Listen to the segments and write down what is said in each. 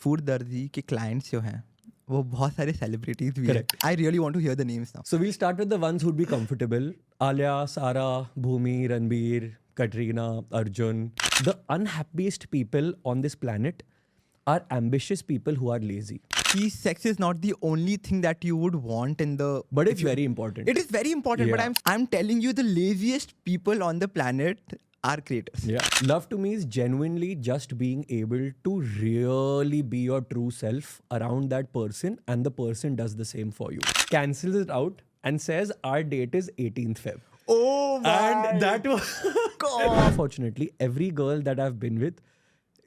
Food दर्जी के clients जो हैं वो बहुत सारे सेलिब्रिटीज भी हैं. Correct. I really want to hear the names now. So we'll start with the ones who'd be comfortable. Alia, Sara, Bhumi, Ranbir, Katrina, Arjun. The unhappiest people on this planet are ambitious people who are lazy. कि sex is not the only thing that you would want in the. But it's very important. It is very important, but Yeah. I'm telling you, the laziest people on the planet are creators. Yeah. Love to me is genuinely just being able to really be your true self around that person and the person does the same for you. Cancels it out and says our date is 18th Feb. Oh my And that was unfortunately every girl that I've been with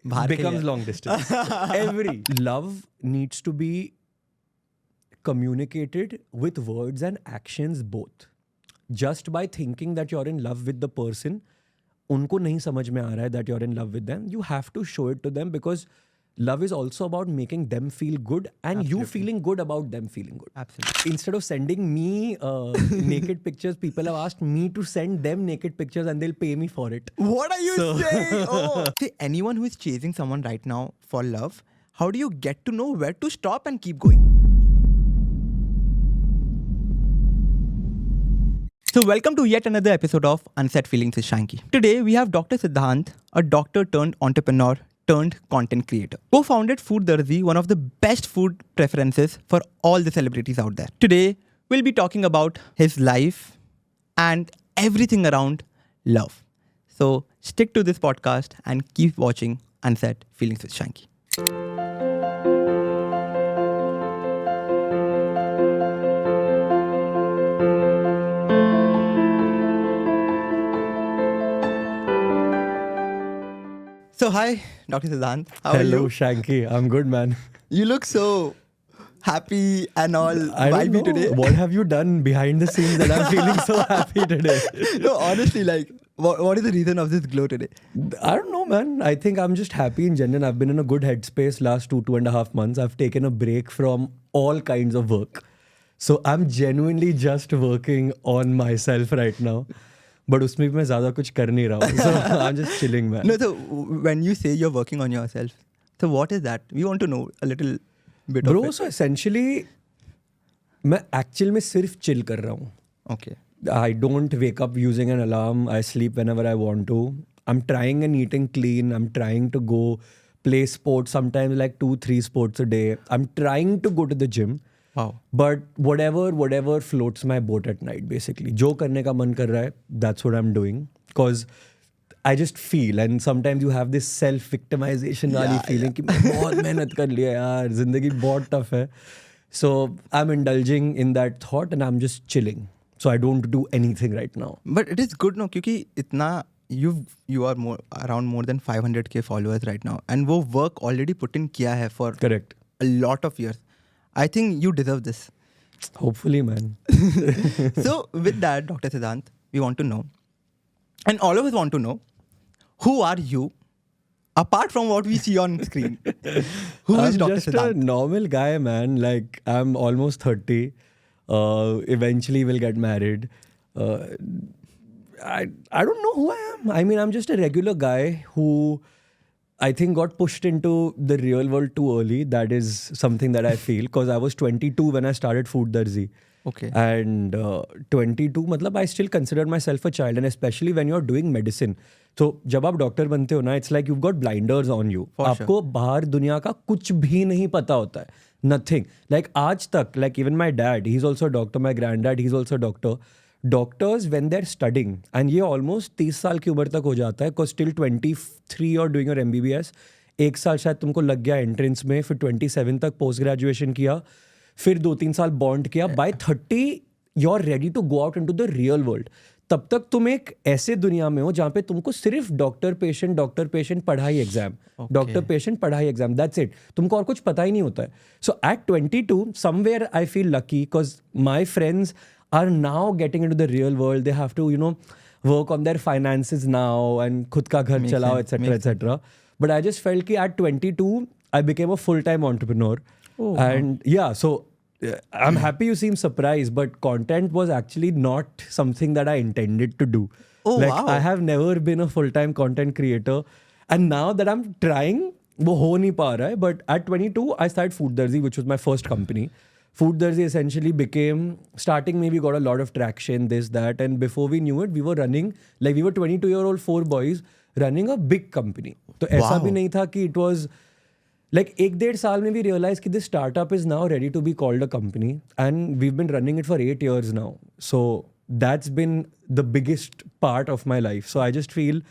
बाहर के becomes लिए. long distance. Every love needs to be communicated with words and actions both. Just by thinking that you're in love with the person, उनको नहीं समझ में आ रहा है that you're in love with them. You have to show it to them because love is also about making them feel good and you feeling good about them feeling good. Absolutely. Instead of sending me naked pictures, people have asked me to send them naked pictures and they'll pay me for it. What are you saying? Oh. See, anyone who is chasing someone right now for love, how do you get to know where to stop and keep going? So welcome to yet another episode of Unsaid Feelings with Shanky. Today we have Dr. Siddhant, a doctor turned entrepreneur turned content creator. Co-founded Food Darzi, one of the best food preferences for all the celebrities out there. Today we'll be talking about his life and everything around love. So stick to this podcast and keep watching Unsaid Feelings with Shanky. So hi, Dr. Siddhant. How Hello, are you? Shanky. I'm good, man. You look so happy and all I don't vibey know. today. What have you done behind the scenes that I'm feeling so happy today? No, honestly, like, what is the reason of this glow today? I don't know, man. I think I'm just happy in general. I've been in a good headspace last 2.5 months. I've taken a break from all kinds of work. So I'm genuinely just working on myself right now. But उसमें भी मैं ज़्यादा कुछ कर नहीं रहा हूँ. So I'm just chilling, man. No, so when you say you're working on yourself, so what is that? We want to know a little bit Bro, of it. so essentially मैं actual में सिर्फ chill कर रहा हूँ. Okay. I don't wake up using an alarm. I sleep whenever I want to. I'm trying and eating clean. I'm trying to go play sports, sometimes like 2-3 sports a day. I'm trying to go to the gym. Wow. But whatever floats my boat at night, basically. जो करने का मन कर रहा है, that's what I'm doing. Because I just feel, and sometimes you have this self-victimization वाली feeling कि मैं बहुत मेहनत कर लिया यार, जिंदगी बहुत tough है. So I'm indulging in that thought and I'm just chilling. So I don't do anything right now. But it is good, no? क्योंकि इतना you are more around more than 500k followers right now, and वो work already put in किया है for Correct. a lot of years. I think you deserve this. Hopefully, man. So with that, Dr. Siddhant, we want to know, and all of us want to know, who are you apart from what we see on screen? Who is I'm Dr. just a Siddhant? normal guy, man. Like, I'm almost 30. Eventually will get married. I don't know who I am. I mean, I'm just a regular guy who I think got pushed into the real world too early. That is something that I feel because I was 22 when I started Food Darzi. Okay. And 22, matlab, I still consider myself a child, and especially when you're doing medicine. So जब आप doctor बनते हो ना, it's like you've got blinders on you. आपको बाहर दुनिया का कुछ भी नहीं पता होता है. Nothing. Like आज तक, like even my dad, he's also a doctor. My granddad, he's also a doctor. Doctors, when they're studying, and ये almost 30 साल की उम्र तक हो जाता है, because till 23 you're doing your MBBS, एक साल शायद तुमको लग गया एंट्रेंस में, फिर 27 तक पोस्ट ग्रेजुएशन किया, फिर 2-3 साल बॉन्ड किया. By 30 you're ready to go out into the real world. तब तक तुम एक ऐसे दुनिया में हो जहाँ पे तुमको सिर्फ डॉक्टर पेशेंट पढ़ाई एग्जाम, डॉक्टर पेशेंट पढ़ाई एग्जाम, दैट्स इट. तुमको और कुछ पता ही नहीं होता है. So at 22 somewhere I feel lucky because my friends are now getting into the real world. They have to, work on their finances now and khud ka ghar chalao, etc., etc. But I just felt that at 22, I became a full-time entrepreneur. Oh, and yeah, so I'm happy you seem surprised, but content was actually not something that I intended to do. Oh, like, wow. I have never been a full-time content creator. And now that I'm trying, वो हो नहीं पा रहा है. But at 22 I started Food Darzi, which was my first company. Food Darzi essentially became, starting में we got a lot of traction, this, that, and before we knew it, we were running, like we were 22-year-old 4 boys running a big company. तो ऐसा भी नहीं था कि it was, like 1-1.5 साल में we realized कि this startup is now ready to be called a company, and we've been running it for 8 years now. So that's been the biggest part of my life. So I just feel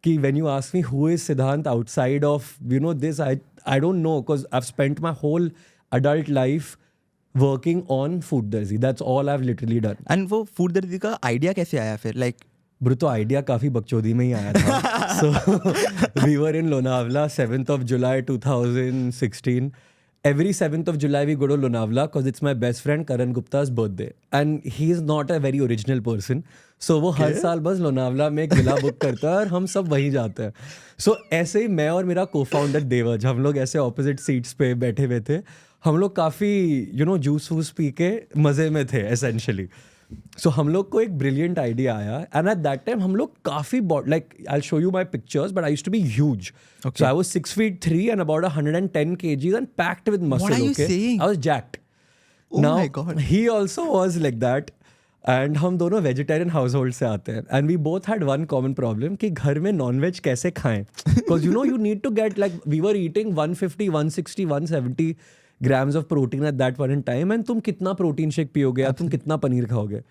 कि when you ask me who is Siddhant outside of, you know, this, I don't know, because I've spent my whole adult life working on Food Darzi. That's all I've literally done. And वो food दर्जी का idea कैसे आया फिर, like bro, तो idea काफ़ी बकचोदी में ही आया था. So we were in Lonavala 7th of July 2016. Every 7th of July we go to Lonavala because it's my best friend Karan Gupta's birthday. And he is not a very original person. So वो हर साल बस लोनावला में एक villa book करता है और हम सब वहीं जाते हैं. So ऐसे ही मैं और मेरा co-founder देवज, हम लोग ऐसे opposite seats पे बैठे हुए थे. हम लोग काफ़ी जूस वूस पी के मज़े में थे essentially. So हम लोग को एक brilliant idea आया, and at that time हम लोग काफ़ी like I'll show you my pictures, but I used to be huge. Okay. So I was 6'3" and about 110 kgs and packed with muscle. What are you okay? saying? I was jacked. Oh now, my God. He also was like that. And हम दोनों vegetarian household से आते हैं. And we both had one common problem कि घर में non-veg कैसे खाएं. Because you need to get, like, we were eating 150, 160, 170 grams of protein at that point in time. And तुम कितना protein shake पियोगे या तुम कितना पनीर खाओगे.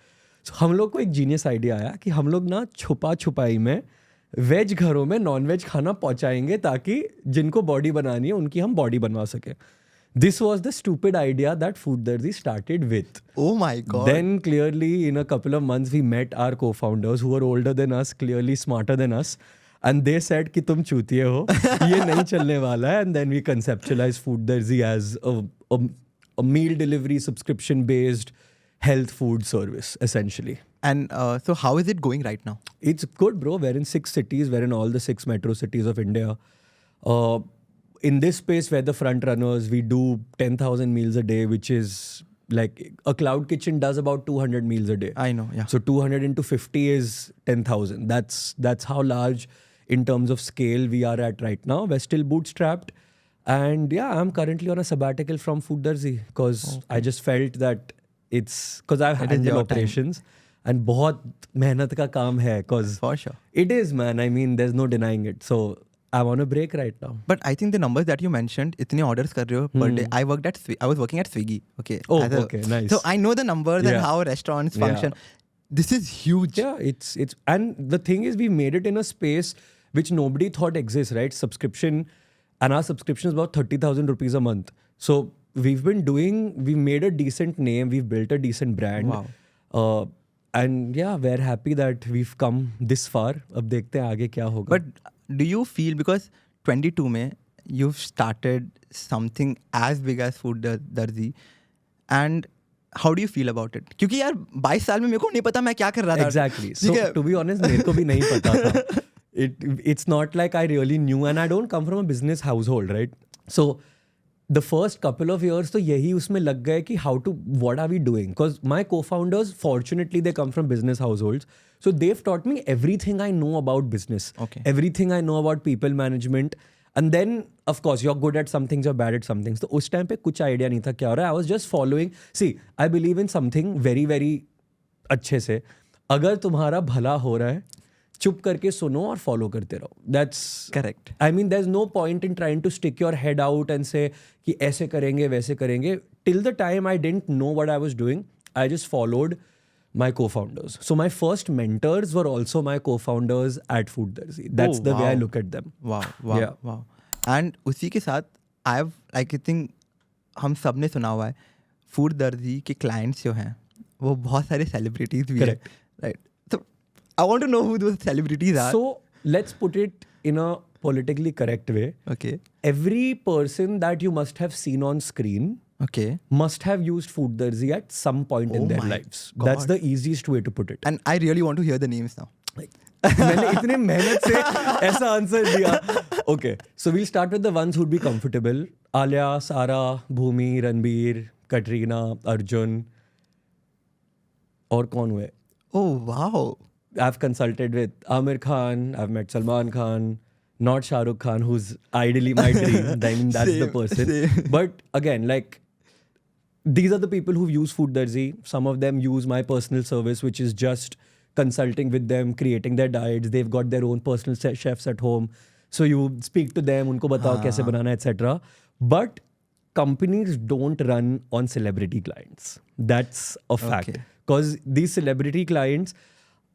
So हम लोग को एक genius idea आया कि हम लोग ना छुपा छुपाई में वेज घरों में नॉन-वेज खाना पहुंचाएंगे ताकि जिनको बॉडी बनानी है उनकी हम बॉडी बनवा सके. This was the stupid idea that Food Darzi started with. oh my god. Then clearly in a couple of months we met our co-founders who were older than us, clearly smarter than us, and they said कि तुम चूतिए हो, ये नहीं चलने वाला है. And then we conceptualized Food Darzi as a meal delivery subscription based health food service essentially. And so how is it going right now? It's good, bro. We're in 6 cities. We're in all the 6 metro cities of India. In this space, we're the front runners. We do 10,000 meals a day, which is like a cloud kitchen does about 200 meals a day. I know, yeah. So 200 into 50 is 10,000. That's how large in terms of scale we are at right now. We're still bootstrapped. And yeah, I'm currently on a sabbatical from Food Darzi because I just felt that it's because I've It is handled your operations. And बहुत मेहनत का काम है because For sure. it is, man. I mean, there's no denying it. So I'm on a break right now. But I think the numbers that you mentioned, इतने orders कर रहे हो per day. I was working at Swiggy. Okay. Oh, as a- okay, nice. So I know the numbers and Yeah. how restaurants Yeah. function. This is huge. Yeah, it's and the thing is we made it in a space which nobody thought exists, right? Subscription, and our subscription is about 30,000 rupees a month. So we made a decent name, we've built a decent brand. Wow. And yeah, we're happy that we've come this far. अब देखते हैं आगे क्या होगा. But do you feel, because 22 में you've started something as big as Food Darzi, and how do you feel about it? क्योंकि यार 22 साल में मेरे को नहीं पता मैं क्या कर रहा था. Exactly. So ठीक है? to be honest, मेरे को भी नहीं पता था. It's not like I really knew, and I don't come from a business household, right? So the first couple of years तो यही उसमें लग गए कि what are we doing? Because my co-founders, fortunately, they come from business households. So they've taught me everything I know about business. Okay. Everything I know about people management. And then, of course, you're good at some things, you're bad at some things. तो उस time पे कुछ idea नहीं था क्या हो रहा है. I was just following. See, I believe in something very, very अच्छे से. अगर तुम्हारा भला हो रहा है, चुप करके सुनो और फॉलो करते रहो. That's Correct. I mean, there's no point in trying to stick your head out and say कि ऐसे करेंगे वैसे करेंगे. Till the time I didn't know what I was doing, I just followed my co-founders. So my first mentors were also my co-founders at Food Darzi. That's the way I wow. look at them. Wow, wow, Yeah. wow. And उसी के साथ I think हम सब ने सुना हुआ है Food Darzi के clients जो हैं वो बहुत सारे celebrities भी हैं. Correct. Right. So I want to know who those celebrities are. So let's put it in a politically correct way. Okay. Every person that you must have seen on screen Okay. must have used Food Darzi at some point Oh in their my lives. That's God. the easiest way to put it. And I really want to hear the names now. मैंने इतने मेहनत से ऐसा answer दिया. Okay, so we'll start with the ones who'd be comfortable. Alia, Sara, Bhumi, Ranbir, Katrina, Arjun. और कौन हुए? Oh wow. I've consulted with Amir Khan, I've met Salman Khan, not Shah Rukh Khan, who's ideally my dream. I mean, that's the person. But again, like, these are the people who use Food Darzi. Some of them use my personal service, which is just consulting with them, creating their diets. They've got their own personal chefs at home. So you speak to them, unko batao kaise banana, etc. But companies don't run on celebrity clients. That's a fact. Okay. Because these celebrity clients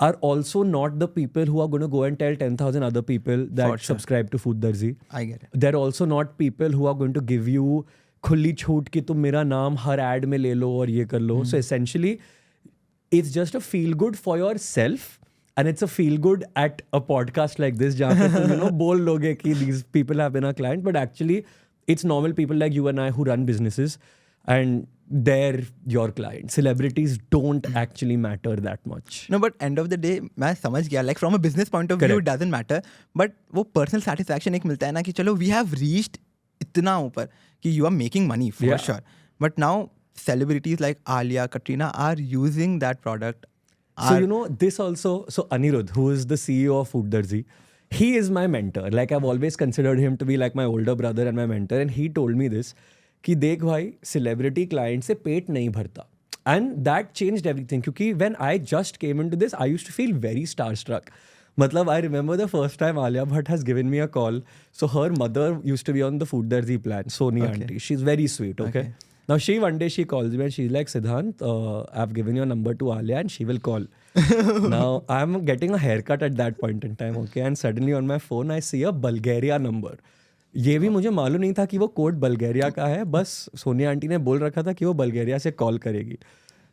are also not the people who are going to go and tell 10,000 other people that For sure. subscribe to Food Darzi. I get it. They're also not people who are going to give you खुली छूट कि तुम मेरा नाम हर ad में ले लो और ये कर लो. So essentially, it's just a feel good for yourself, and it's a feel good at a podcast like this जहाँ पे तुम बोल लोगे कि these people have been our client, but actually it's normal people like you and I who run businesses, and they're your clients. Celebrities don't actually matter that much. No, but end of the day, मैं समझ गया. Like from a business point of view, it doesn't matter. But वो personal satisfaction एक मिलता है ना कि चलो we have reached इतना ऊपर कि you are making money for sure. But now celebrities like Alia, Katrina are using that product. So this also, so Anirudh, who is the CEO of Food Darzi, he is my mentor. Like I've always considered him to be like my older brother and my mentor. And he told me this, कि देख भाई, celebrity client से पेट नहीं भरता. And that changed everything. क्योंकि when I just came into this, I used to feel very starstruck. मतलब I remember the first time Alia Bhatt has given me a call. So her mother used to be on the Food Darzi plan, Soni auntie. She's very sweet, okay? Now one day she calls me and she's like, Siddhant, I've given your number to Alia and she will call. Now I'm getting a haircut at that point in time, okay? And suddenly on my phone I see a Bulgaria number. ये भी मुझे मालूम नहीं था कि वो code Bulgaria का है, बस सोनिया आंटी ने बोल रखा था कि वो बल्गेरिया से कॉल करेगी.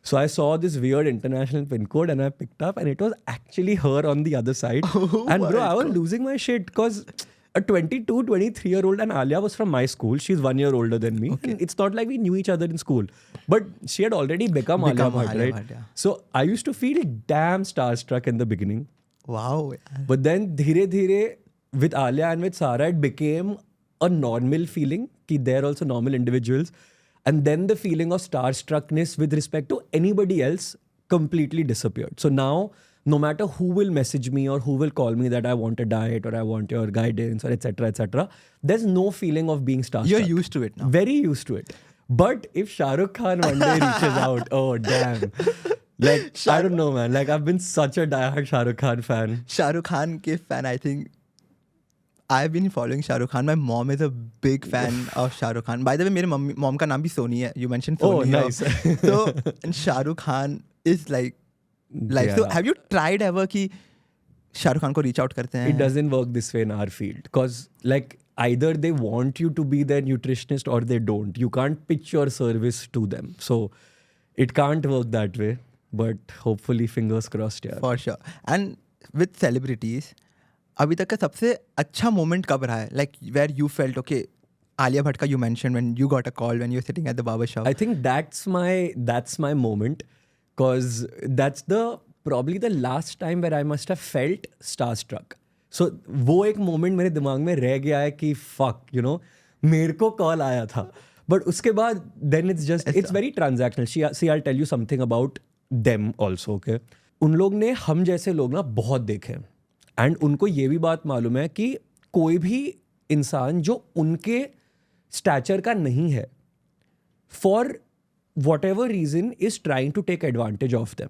So I saw this weird international pin code and I picked up and it was actually her on the other side. And bro, I was losing my shit because a 22, 23-year-old and Alia was from my school. She's 1 year older than me. Okay. And it's not like we knew each other in school. But she had already become Alia Bhatt, right? Bhatt, yeah. So I used to feel damn starstruck in the beginning. Wow. But then dheere with Alia and with Sara, it became a normal feeling कि they're also normal individuals. And then the feeling of starstruckness with respect to anybody else completely disappeared. So now, no matter who will message me or who will call me that I want a diet or I want your guidance or etc., there's no feeling of being starstruck. You're used to it now. Very used to it. But if Shah Rukh Khan one day reaches out, oh damn. Like, I don't know, man. Like, I've been such a diehard Shah Rukh Khan fan. Shah Rukh Khan ke fan, I think. I've been following Shah Rukh Khan. My mom is a big fan of Shah Rukh Khan. By the way, मेरे mom का नाम भी सोनी है. You mentioned Sony. Oh, nice. So, and Shah Rukh Khan is like life. Yeah. So, have you tried ever कि Shah Rukh Khan को reach out करते हैं? It doesn't work this way in our field. Because, like, either they want you to be their nutritionist or they don't. You can't pitch your service to them. So, it can't work that way. But hopefully, fingers crossed, yeah. For sure. And with celebrities, अभी तक का सबसे अच्छा moment कब रहा है? Like where you felt, okay, Alia Bhatt का you mentioned when you got a call when you were sitting at the barber shop. I think that's my moment. Because that's probably the last time where I must have felt starstruck. So वो एक moment मेरे दिमाग में रह गया है कि fuck, मेरे को call आया था. But उसके बाद, then it's very transactional. See, I'll tell you something about them also, okay? उन लोग ने हम जैसे लोग ना बहुत देखे हैं. एंड उनको ये भी बात मालूम है कि कोई भी इंसान जो उनके स्टैचर का नहीं है, for whatever reason is trying to take advantage of them.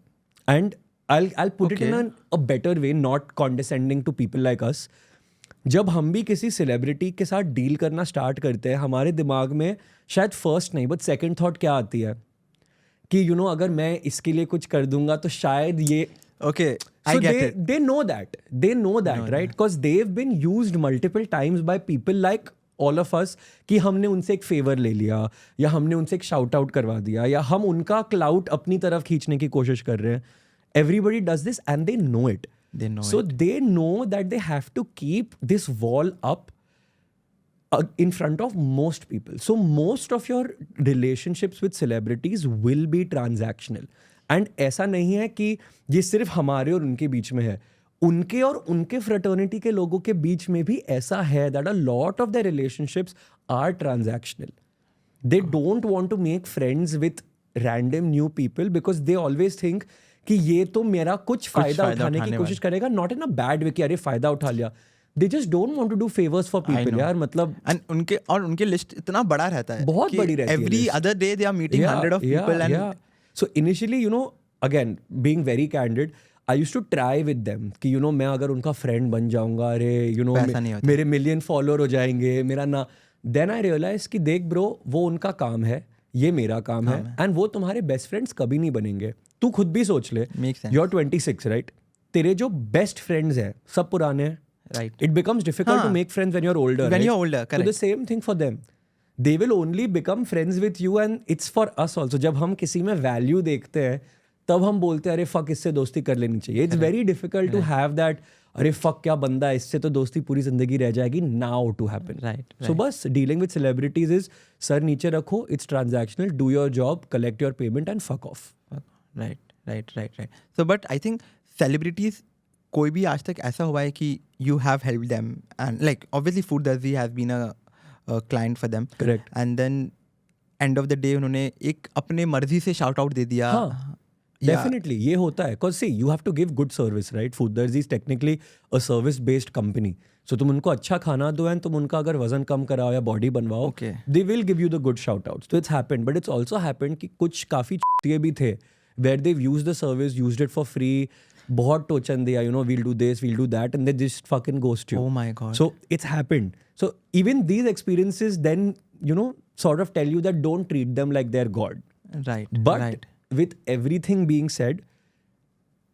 And I'll put it in a better way, not condescending to people like us. जब हम भी किसी सेलिब्रिटी के साथ डील करना स्टार्ट करते हैं, हमारे दिमाग में शायद फर्स्ट नहीं बट सेकंड थॉट क्या आती है कि अगर मैं इसके लिए कुछ कर दूंगा तो शायद ये Okay, I so get it. They know that. They know that, right? Because they've been used multiple times by people like all of us कि हमने उनसे एक फेवर ले लिया या हमने उनसे एक शाउट आउट करवा दिया या हम उनका क्लाउट अपनी तरफ खींचने की कोशिश कर रहे हैं. Everybody does this and they know it. They know so they know that they have to keep this wall up in front of most people. So most of your relationships with celebrities will be transactional. And ऐसा नहीं है कि ये सिर्फ हमारे और उनके बीच में है. उनके और उनके फ्रेटर्निटी के लोगों के बीच में भी ऐसा है that a lot of the relationships are transactional. They don't want to make friends with random new people because they always think कि ये तो मेरा कुछ फायदा उठाने की कोशिश करेगा, not in a bad way कि अरे फायदा उठा लिया. they just don't want to do favors for people. know. यार मतलब And उनके लिस्ट इतना बड़ा रहता है बहुत कि बड़ी रहती है every list. other day they are meeting 100 of people and So initially, you know, again being very candid, I used to try with them कि you know मैं अगर उनका friend बन जाऊंगा, अरे you know वैसा नहीं होता। मेरे million follower हो जाएंगे, मेरा ना, then I realized कि देख bro, वो उनका काम है, ये मेरा काम है, and वो तुम्हारे best friends कभी नहीं बनेंगे. तू खुद भी सोच ले, Makes sense. you're 26, right? तेरे जो best friends हैं सब पुराने हैं. right. It becomes difficult to make friends when you're older. When right? you're older, So the correct. same thing for them. They will only become friends with you and it's for us also. जब हम किसी में value देखते हैं तब हम बोलते हैं अरे fuck इससे दोस्ती कर लेनी चाहिए. It's very difficult to have that अरे fuck क्या बंदा है इससे तो दोस्ती पूरी जिंदगी रह जाएगी now to happen. Right, So बस dealing with celebrities is sir नीचे रखो, it's transactional, do your job, collect your payment and fuck off. right. So but I think celebrities कोई भी आज तक ऐसा हुआ है कि you have helped them and like obviously Food Darzi has been a client for them. Correct. And then end of the day उन्होंने एक अपने मर्जी से shout out दे दिया. हाँ. Definitely, ये होता है. Cause see, you have to give good service, right? Food Darzi is technically a service-based company. So तुम उनको अच्छा खाना दो and तुम उनका अगर वजन कम कराओ या बॉडी बनवाओ, Okay. they will give you the good shout-outs. So it's happened, but it's also happened कि कुछ काफी चीज़ें भी थे where they've used the service, used it for free, बहुत टोचन दिया, you know, we'll do this, we'll do that, and they just fucking ghost you. Oh my God. So it's happened. So even these experiences then, you know, sort of tell you that don't treat them like they're God. Right. But right. with everything being said,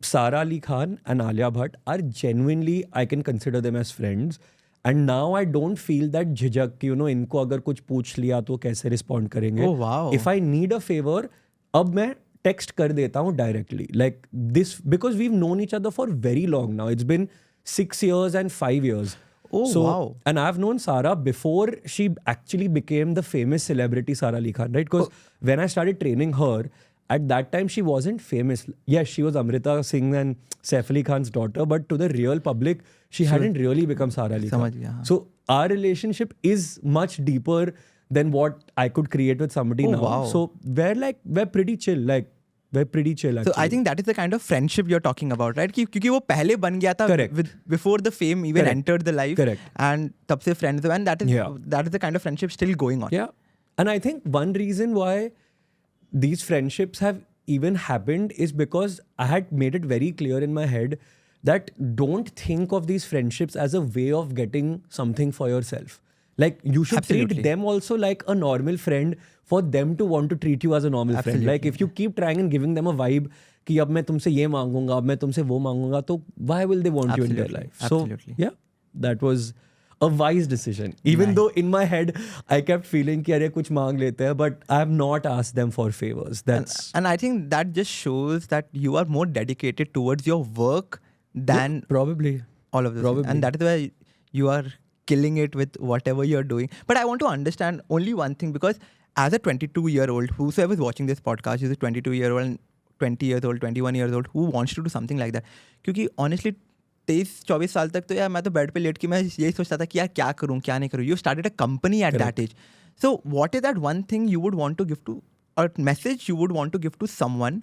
Sara Ali Khan and Alia Bhatt are genuinely, I can consider them as friends. And now I don't feel that झिझक कि you know इनको अगर कुछ पूछ लिया तो कैसे respond करेंगे. Oh wow. If I need a favor, अब मैं text कर देता हूँ directly. Like this, because we've known each other for very long now. It's been 6 years and 5 years. Oh, So, wow. And I've known Sara before she actually became the famous celebrity Sara Ali Khan, right? Because when I started training her, at that time she wasn't famous. Yes, she was Amrita Singh and Saif Ali Khan's daughter, but to the real public, she hadn't really become Sara Ali Khan. समझ गया, हाँ. So our relationship is much deeper than what I could create with somebody now. wow. So we're pretty chill. Like we're pretty chill actually. So I think that is the kind of friendship you're talking about, right? क्योंकि वो पहले बन गया था Correct. before the fame even Correct. entered the life. Correct. And तब से friends हुए, and that is the kind of friendship still going on. Yeah. And I think one reason why these friendships have even happened is because I had made it very clear in my head that don't think of these friendships as a way of getting something for yourself. Like you should Absolutely. treat them also like a normal friend for them to want to treat you as a normal friend. Absolutely. Like if you keep trying and giving them a vibe कि अब मैं तुमसे ये मांगूंगा, अब मैं तुमसे वो मांगूंगा, तो why will they want you in their Absolutely. life? So Absolutely. yeah, that was a wise decision. Even though in my head I kept feeling कि अरे कुछ मांग लेते हैं, but I have not asked them for favors. That's And I think that just shows that you are more dedicated towards your work than probably all of this. Probably. And that is why you are killing it with whatever you're doing. But I want to understand only one thing, because as a 22-year-old, whosoever is watching this podcast is a 22-year-old and 20 years old, 21 years old, who wants to do something like that. क्योंकि honestly 23-24 साल तक तो यार मैं तो bed पे late के मैं यही सोचता था कि यार क्या करूँ क्या नहीं करूँ. You started a company at that age. So what is that one thing you would want to give to, or message you would want to give to someone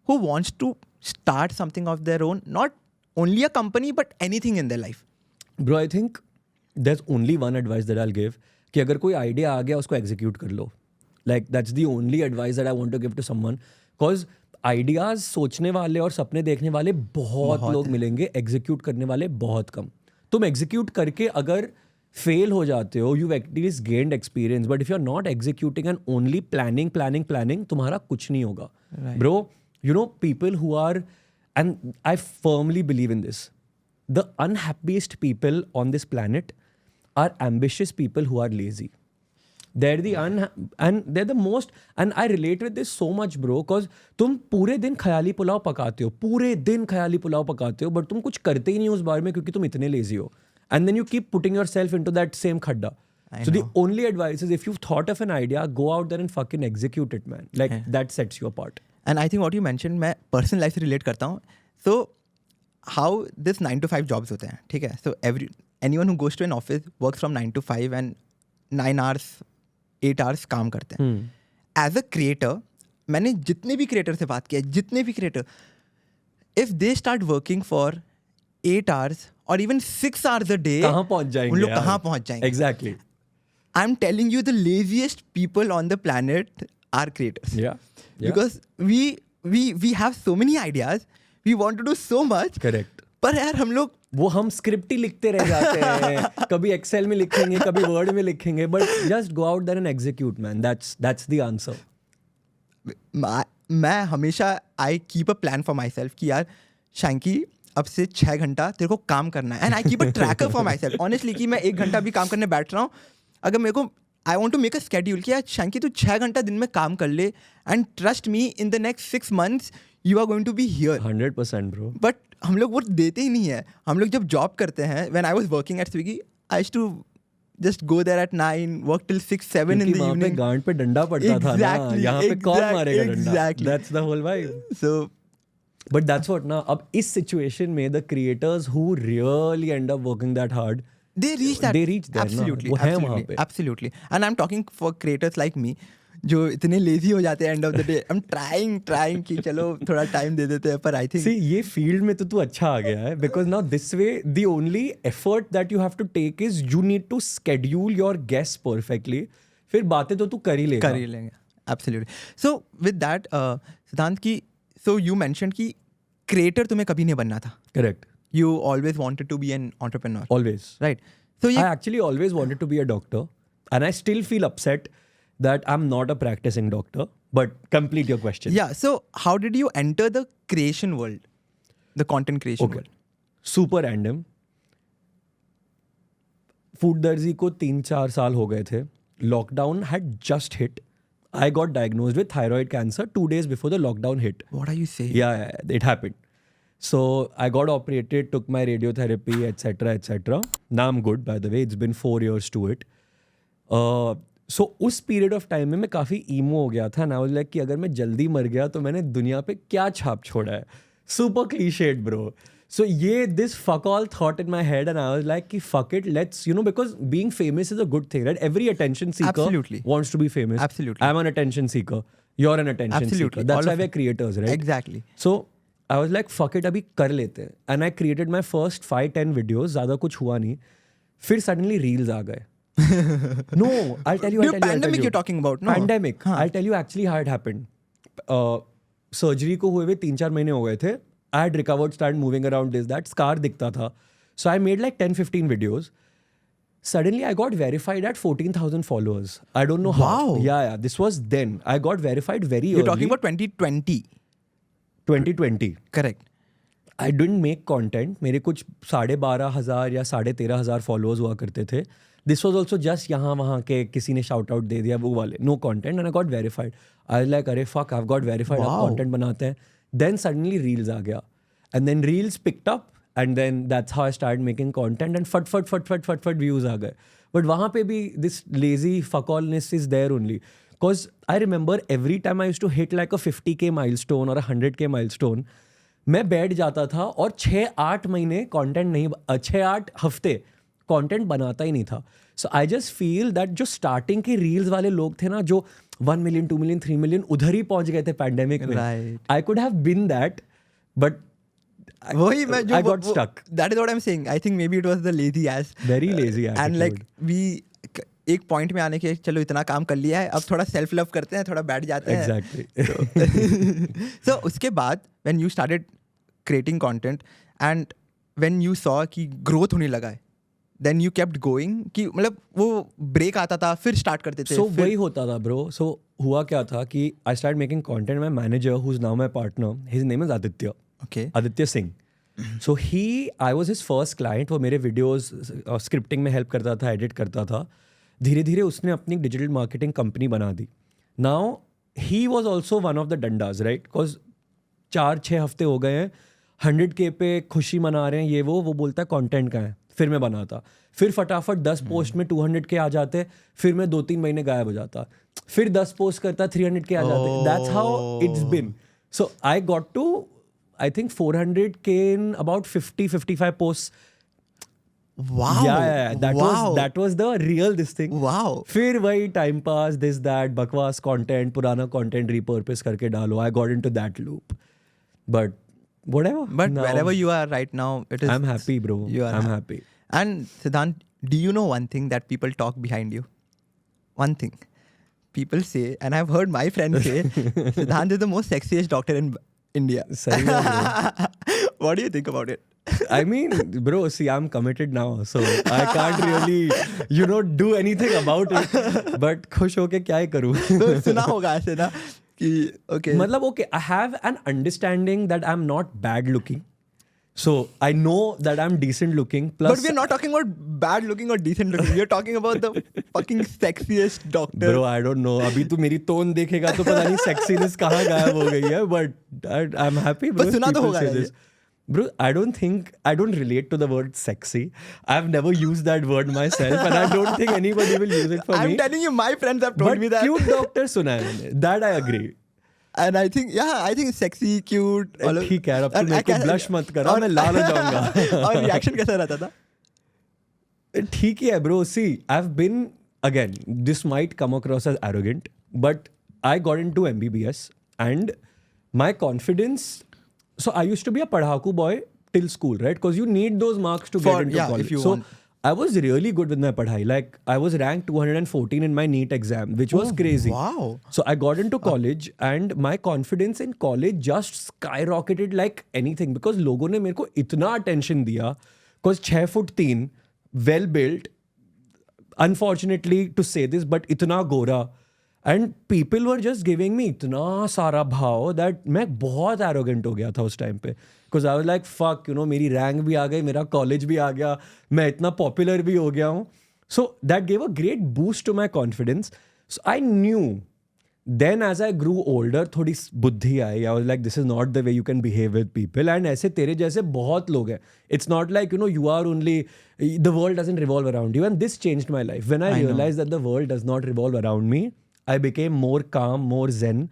who wants to start something of their own, not only a company but anything in their life? Bro, I think there's only one advice that I'll give कि अगर कोई idea आ गया उसको execute कर लो. Like that's the only advice that I want to give to someone. Because ideas सोचने वाले और सपने देखने वाले बहुत लोग मिलेंगे, execute करने वाले बहुत कम. तुम execute करके अगर fail हो जाते हो, you've at least gained experience. But if you're not executing and only planning, तुम्हारा कुछ नहीं होगा. Right. Bro, you know people who are, and I firmly believe in this, the unhappiest people on this planet are ambitious people who are lazy. They're the and they're the most, and I relate with this so much, bro, because तुम पूरे दिन ख्याली पुलाव पकाते हो, but तुम कुछ करते ही नहीं उस बारे में क्योंकि तुम इतने lazy हो. And then you keep putting yourself into that same khadda. So the only advice is, if you've thought of an idea, go out there and fucking execute it, man. Like that sets you apart. And I think what you mentioned, मैं personal life से relate करता हूँ. So how this 9 to 5 jobs होते हैं, ठीक है? So anyone who goes to an office works from 9 to 5 and 9 hours, 8 hours काम करते हैं. As a creator, मैंने जितने भी creator से बात किया, if they start working for 8 hours or even 6 hours a day, कहाँ पहुंच जाएंगे उन लोग यार? कहाँ पहुंच जाएंगे? Exactly. I'm telling you, the laziest people on the planet are creators. Yeah. Because we have so many ideas, we want to do so much. Correct. पर यार हम लोग वो हम स्क्रिप्ट ही लिखते रह जाते हैं कभी एक्सेल में लिखेंगे कभी वर्ड में लिखेंगे but just go out there and execute man that's the answer मैं हमेशा I keep a plan for myself कि यार शैंकी अब से 6 घंटा तेरे को काम करना है and I keep a tracker for my self honestly कि मैं 1 घंटा भी काम करने बैठ रहा हूँ अगर मेरे को I want to make a schedule कि यार शैंकी तू 6 घंटा दिन में काम कर ले and trust me in the next 6 months you are going to be here 100% bro but हम लोग वो देते ही नहीं है हम लोग जब जॉब करते हैं when I was working at Swiggy I used to just go there at 9 work till 6 7 in the वहाँ पे evening गांड पे डंडा पड़ता था ना Exactly, यहाँ पे कौन मारेगा डंडा exactly. That's the whole vibe so but that's what ना अब इस सिचुएशन में the creators who really end up working that hard they reach that They reach there, ना? absolutely वो है वहाँ absolutely पे। absolutely and I'm talking for creators like me जो इतने लेजी हो जाते हैं end of the day I'm trying कि चलो थोड़ा टाइम दे देते हैं पर आई थिंक See, ये फील्ड में तो तू अच्छा आ गया है because now this way the only effort that you have to take is you need to schedule your guest perfectly फिर बातें तो तू कर ही लेगा कर ही लेंगे absolutely so with that सिद्धांत की so you mentioned कि क्रिएटर तुम्हें कभी नहीं बनना था correct you always wanted to be an entrepreneur always right so I ये actually always wanted to be a doctor, and I still feel upset that I'm not a practicing doctor. But complete your question. yeah so how did you enter the creation world the content creation Okay. world Super random. Food दर्जी को 3-4 साल हो गए थे. Lockdown had just hit. I got diagnosed with thyroid cancer 2 days before the lockdown hit. what are you saying Yeah, it happened. So I got operated, took my radiotherapy, etc., etc. Now I'm good, by the way. It's been 4 years to it. So उस period of time में मैं काफ़ी ईमो हो गया था. ना like कि अगर मैं जल्दी मर गया तो मैंने दुनिया पे क्या छाप छोड़ा है. Super clichéd bro. So ये this fuck all thought in my head and I was like कि fuck it, let's, you know, because being famous is a good thing, right? Every attention seeker Absolutely. wants to be famous. Absolutely. I'm an attention seeker. You're an attention Absolutely. seeker. That's All why of we're creators, right? exactly So I was like fuck it, अभी कर लेते हैं. And I created my first 5-10 videos. ज़्यादा कुछ हुआ नहीं. फिर suddenly reels आ गए. No, I'll tell you. the pandemic you're talking about no Pandemic. I'll tell you actually how it happened. Surgery को हुए 3-4 महीने हो गए थे. I had recovered, started moving around this, that. Scar दिखता था. So I made like 10-15 videos. Suddenly I got verified at 14,000 followers. I don't know how. Wow. Yeah. This was then. I got verified very you're early. talking about 2020 2020. correct I didn't make content. मेरे कुछ 12,500 या 13,500 followers हुआ करते थे. This was also just यहाँ वहाँ के किसी ने शाउट आउट दे दिया वो वाले. No content and I got verified. I like अरे फक, आई गॉट वेरीफाइड, आप Wow. कॉन्टेंट बनाते हैं. देन सडनली रील्स आ गया and then reels picked up and then that's how I start making content and फट views आ गए. But वहाँ पे भी this lazy fuckallness is there only. Because I remember every time I used to hit like a 50K milestone और 100K milestone, मैं बैठ जाता था और 6-8 महीने कंटेंट नहीं, 6-8 हफ्ते कंटेंट बनाता ही नहीं था. सो आई जस्ट फील दैट जो स्टार्टिंग के रील्स वाले लोग थे ना, जो 1 मिलियन 2 मिलियन 3 मिलियन उधर ही पहुंच गए थे पैंडेमिक में. Right. I could have been that but वही मैं जो I got stuck. that is what I'm saying. I think maybe it was the lazy ass Very lazy and like attitude. we एक point में आने के चलो इतना काम कर लिया है अब थोड़ा सेल्फ लव करते हैं, थोड़ा बैठ जाते हैं. Exactly. So उसके बाद when you started creating content and when you saw कि growth होने लगा है, then you kept going कि मतलब वो ब्रेक आता था फिर स्टार्ट करते थे. So वही होता था ब्रो. So हुआ क्या था कि आई start making content. My manager who is now my partner, his name is Aditya. okay Aditya Singh. So I was his first client. वो मेरे वीडियोज स्क्रिप्टिंग में हेल्प करता था, एडिट करता था. धीरे धीरे उसने अपनी डिजिटल मार्केटिंग कंपनी बना दी. Now he was also one of the डंडाज, राइट? बिकॉज 4-6 हफ्ते हो गए हैं, 100K पे खुशी मना रहे हैं, ये वो बोलता है कंटेंट का है. फिर मैं बनाता, फिर फटाफट 10 पोस्ट में 200K आ जाते, फिर मैं 2-3 महीने गायब हो जाता, फिर 10 पोस्ट करता 300K आ जाते. That's how it's been. So I got to I think 400K in about 50-55 posts. wow Yeah. That was the real this thing. wow फिर वही time pass, this that, बकवास content, पुराना content repurpose करके डालो. I got into that loop. But whatever. But Now, wherever you are right now, it is. I'm happy, bro. You are I'm happy. And Siddhant, do you know one thing that people talk behind you? One thing. People say, and I've heard my friends say, Siddhant is the most sexiest doctor in India. सही है, bro. What do you think about it? I mean, bro, see, I'm committed now, so I can't really, do anything about it. But खुश होके क्या ही करूँ? तो सुना होगा ऐसे ना कि okay. मतलब okay, I have an understanding that I'm not bad looking. So I know that I'm decent looking. Plus, But we're not talking about bad looking or decent looking. We're talking about the fucking sexiest doctor. Bro, I don't know. अभी तू मेरी tone देखेगा तो पता नहीं sexiness कहाँ गायब हो गई है. But I'm happy, bro. पर सुना तो होगा ना ये. Bro, I don't relate to the word sexy. I've never used that word myself, and I don't think anybody will use it for I'm me. telling you, my friends have told But me that. cute doctor सुना है मैंने. That I agree. And I think, I think sexy, cute. ठीक है, अब तू मेरे को blush मत करा, मैं लाल हो जाऊंगा. और reaction कैसा रहता था? ठीक ही है, bro. See, I've been, again, this might come across as arrogant, but I got into MBBS and my confidence. So I used to be a padhaku boy till school, right? Because you need those marks to get into college. if you so want. I was really good with my padhai. Like I was ranked 214 in my NEET exam, which was crazy. Wow. So I got into college and my confidence in college just skyrocketed like anything because लोगों ने मेरे को इतना attention दिया. Because 6'3", well built. Unfortunately to say this, but इतना गोरा. And people were just giving me इतना सारा भाव that मैं बहुत arrogant हो गया था उस time पे. Because I was like, fuck, मेरी rank भी आ गई, मेरा college भी आ गया, मैं इतना popular भी हो गया हूँ. So that gave a great boost to my confidence. So I knew. Then as I grew older, थोड़ी बुद्धि आई. I was like, this is not the way you can behave with people. And ऐसे तेरे जैसे बहुत लोग हैं. It's not like, you are only, the world doesn't revolve around you. And this changed my life. When I realized that the world does not revolve around me, I became more calm, more zen.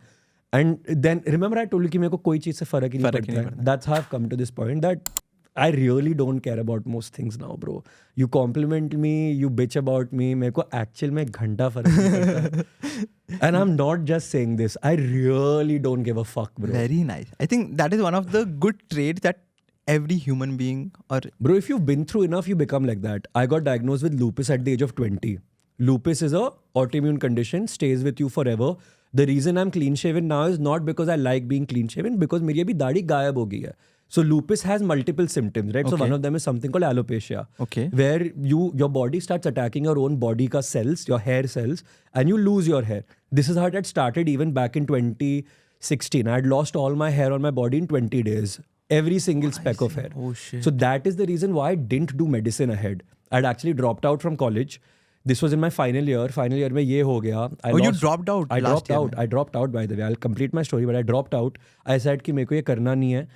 And then, remember I told you कि मेरे को कोई चीज़ से फर्क ही नहीं पड़ता है. That's how I've come to this point that I really don't care about most things now, bro. You compliment me, you bitch about me. मेरे को actual में घंटा फर्क नहीं पड़ता. And I'm not just saying this. I really don't give a fuck, bro. Very nice. I think that is one of the good traits that every human being or... Bro, if you've been through enough, you become like that. I got diagnosed with lupus at the age of 20. Lupus is a autoimmune condition, stays with you forever. The reason I'm clean shaven now is not because I like being clean shaven, because मेरी अभी दाढ़ी गायब हो गई है. So lupus has multiple symptoms, right? Okay. So one of them is something called alopecia. Okay. Where your body starts attacking your own body ka cells, your hair cells, and you lose your hair. This is how it had started even back in 2016. I had lost all my hair on my body in 20 days. Every single speck of hair. Oh shit. So that is the reason why I didn't do medicine ahead. I'd actually dropped out from college. This was in my final year. Final year में ये हो गया. You dropped out? I dropped out by the way. I'll complete my story, but I dropped out. I said कि मेरे को ये करना नहीं है.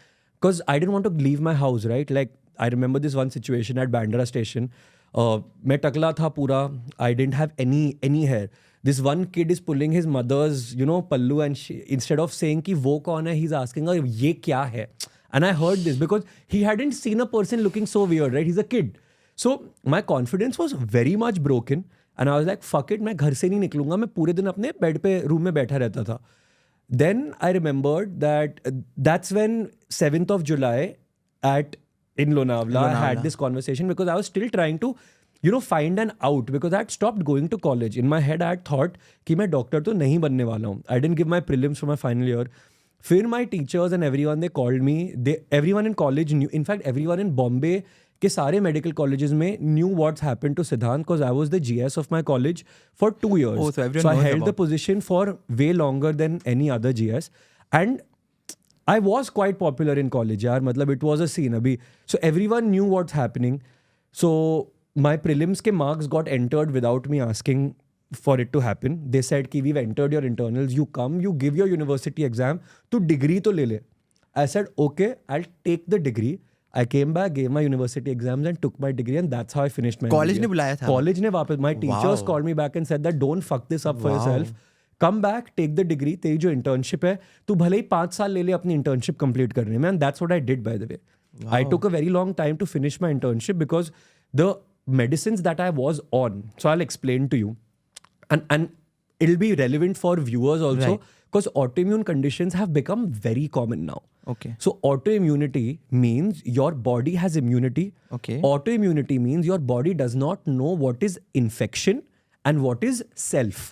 Because I didn't want to leave my house, right? Like, I remember this one situation at Bandra station. मैं टकला था पूरा. I didn't have any hair. This one kid is pulling his mother's, pallu, and instead of saying कि वो कौन है, he's asking her, ये क्या है? And I heard this because he hadn't seen a person looking so weird, right? He's a kid. So my confidence was very much broken. And I was like, fuck it, मैं घर से नहीं निकलूंगा. मैं पूरे दिन अपने बेड पे room में बैठा रहता था. Then I remembered that that's when 7th of July in Lonavala, I had this conversation because I was still trying to, find an out because I had stopped going to college. In my head, I had thought कि मैं doctor तो नहीं बनने वाला हूँ. I didn't give my prelims for my final year. फिर my teachers and everyone, they called me. Everyone in college knew. In fact, everyone in Bombay के सारे medical colleges में knew what's happened to Siddhant because I was the GS of my college for 2 years. Oh, so I held the position for way longer than any other GS. And I was quite popular in college, yaar. Matlab, it was a scene. Abhi. So everyone knew what's happening. So my prelims ke marks got entered without me asking for it to happen. They said ki we've entered your internals. You come, you give your university exam. Tu degree to le le. I said, okay, I'll take the degree. I came back, gave my university exams and took my degree, and that's how I finished my College MBA. ने बुलाया था? College ने वापस. My teachers called me back and said that don't fuck this up for yourself. Come back, take the degree. तेरी जो internship है, तू भले ही 5 साल ले ले अपनी internship complete करने में, and that's what I did, by the way. I took a very long time to finish my internship because the medicines that I was on, so I'll explain to you. And it'll be relevant for viewers also, Right. because autoimmune conditions have become very common now. Okay. So autoimmunity means your body has immunity. Okay. Autoimmunity means your body does not know what is infection and what is self.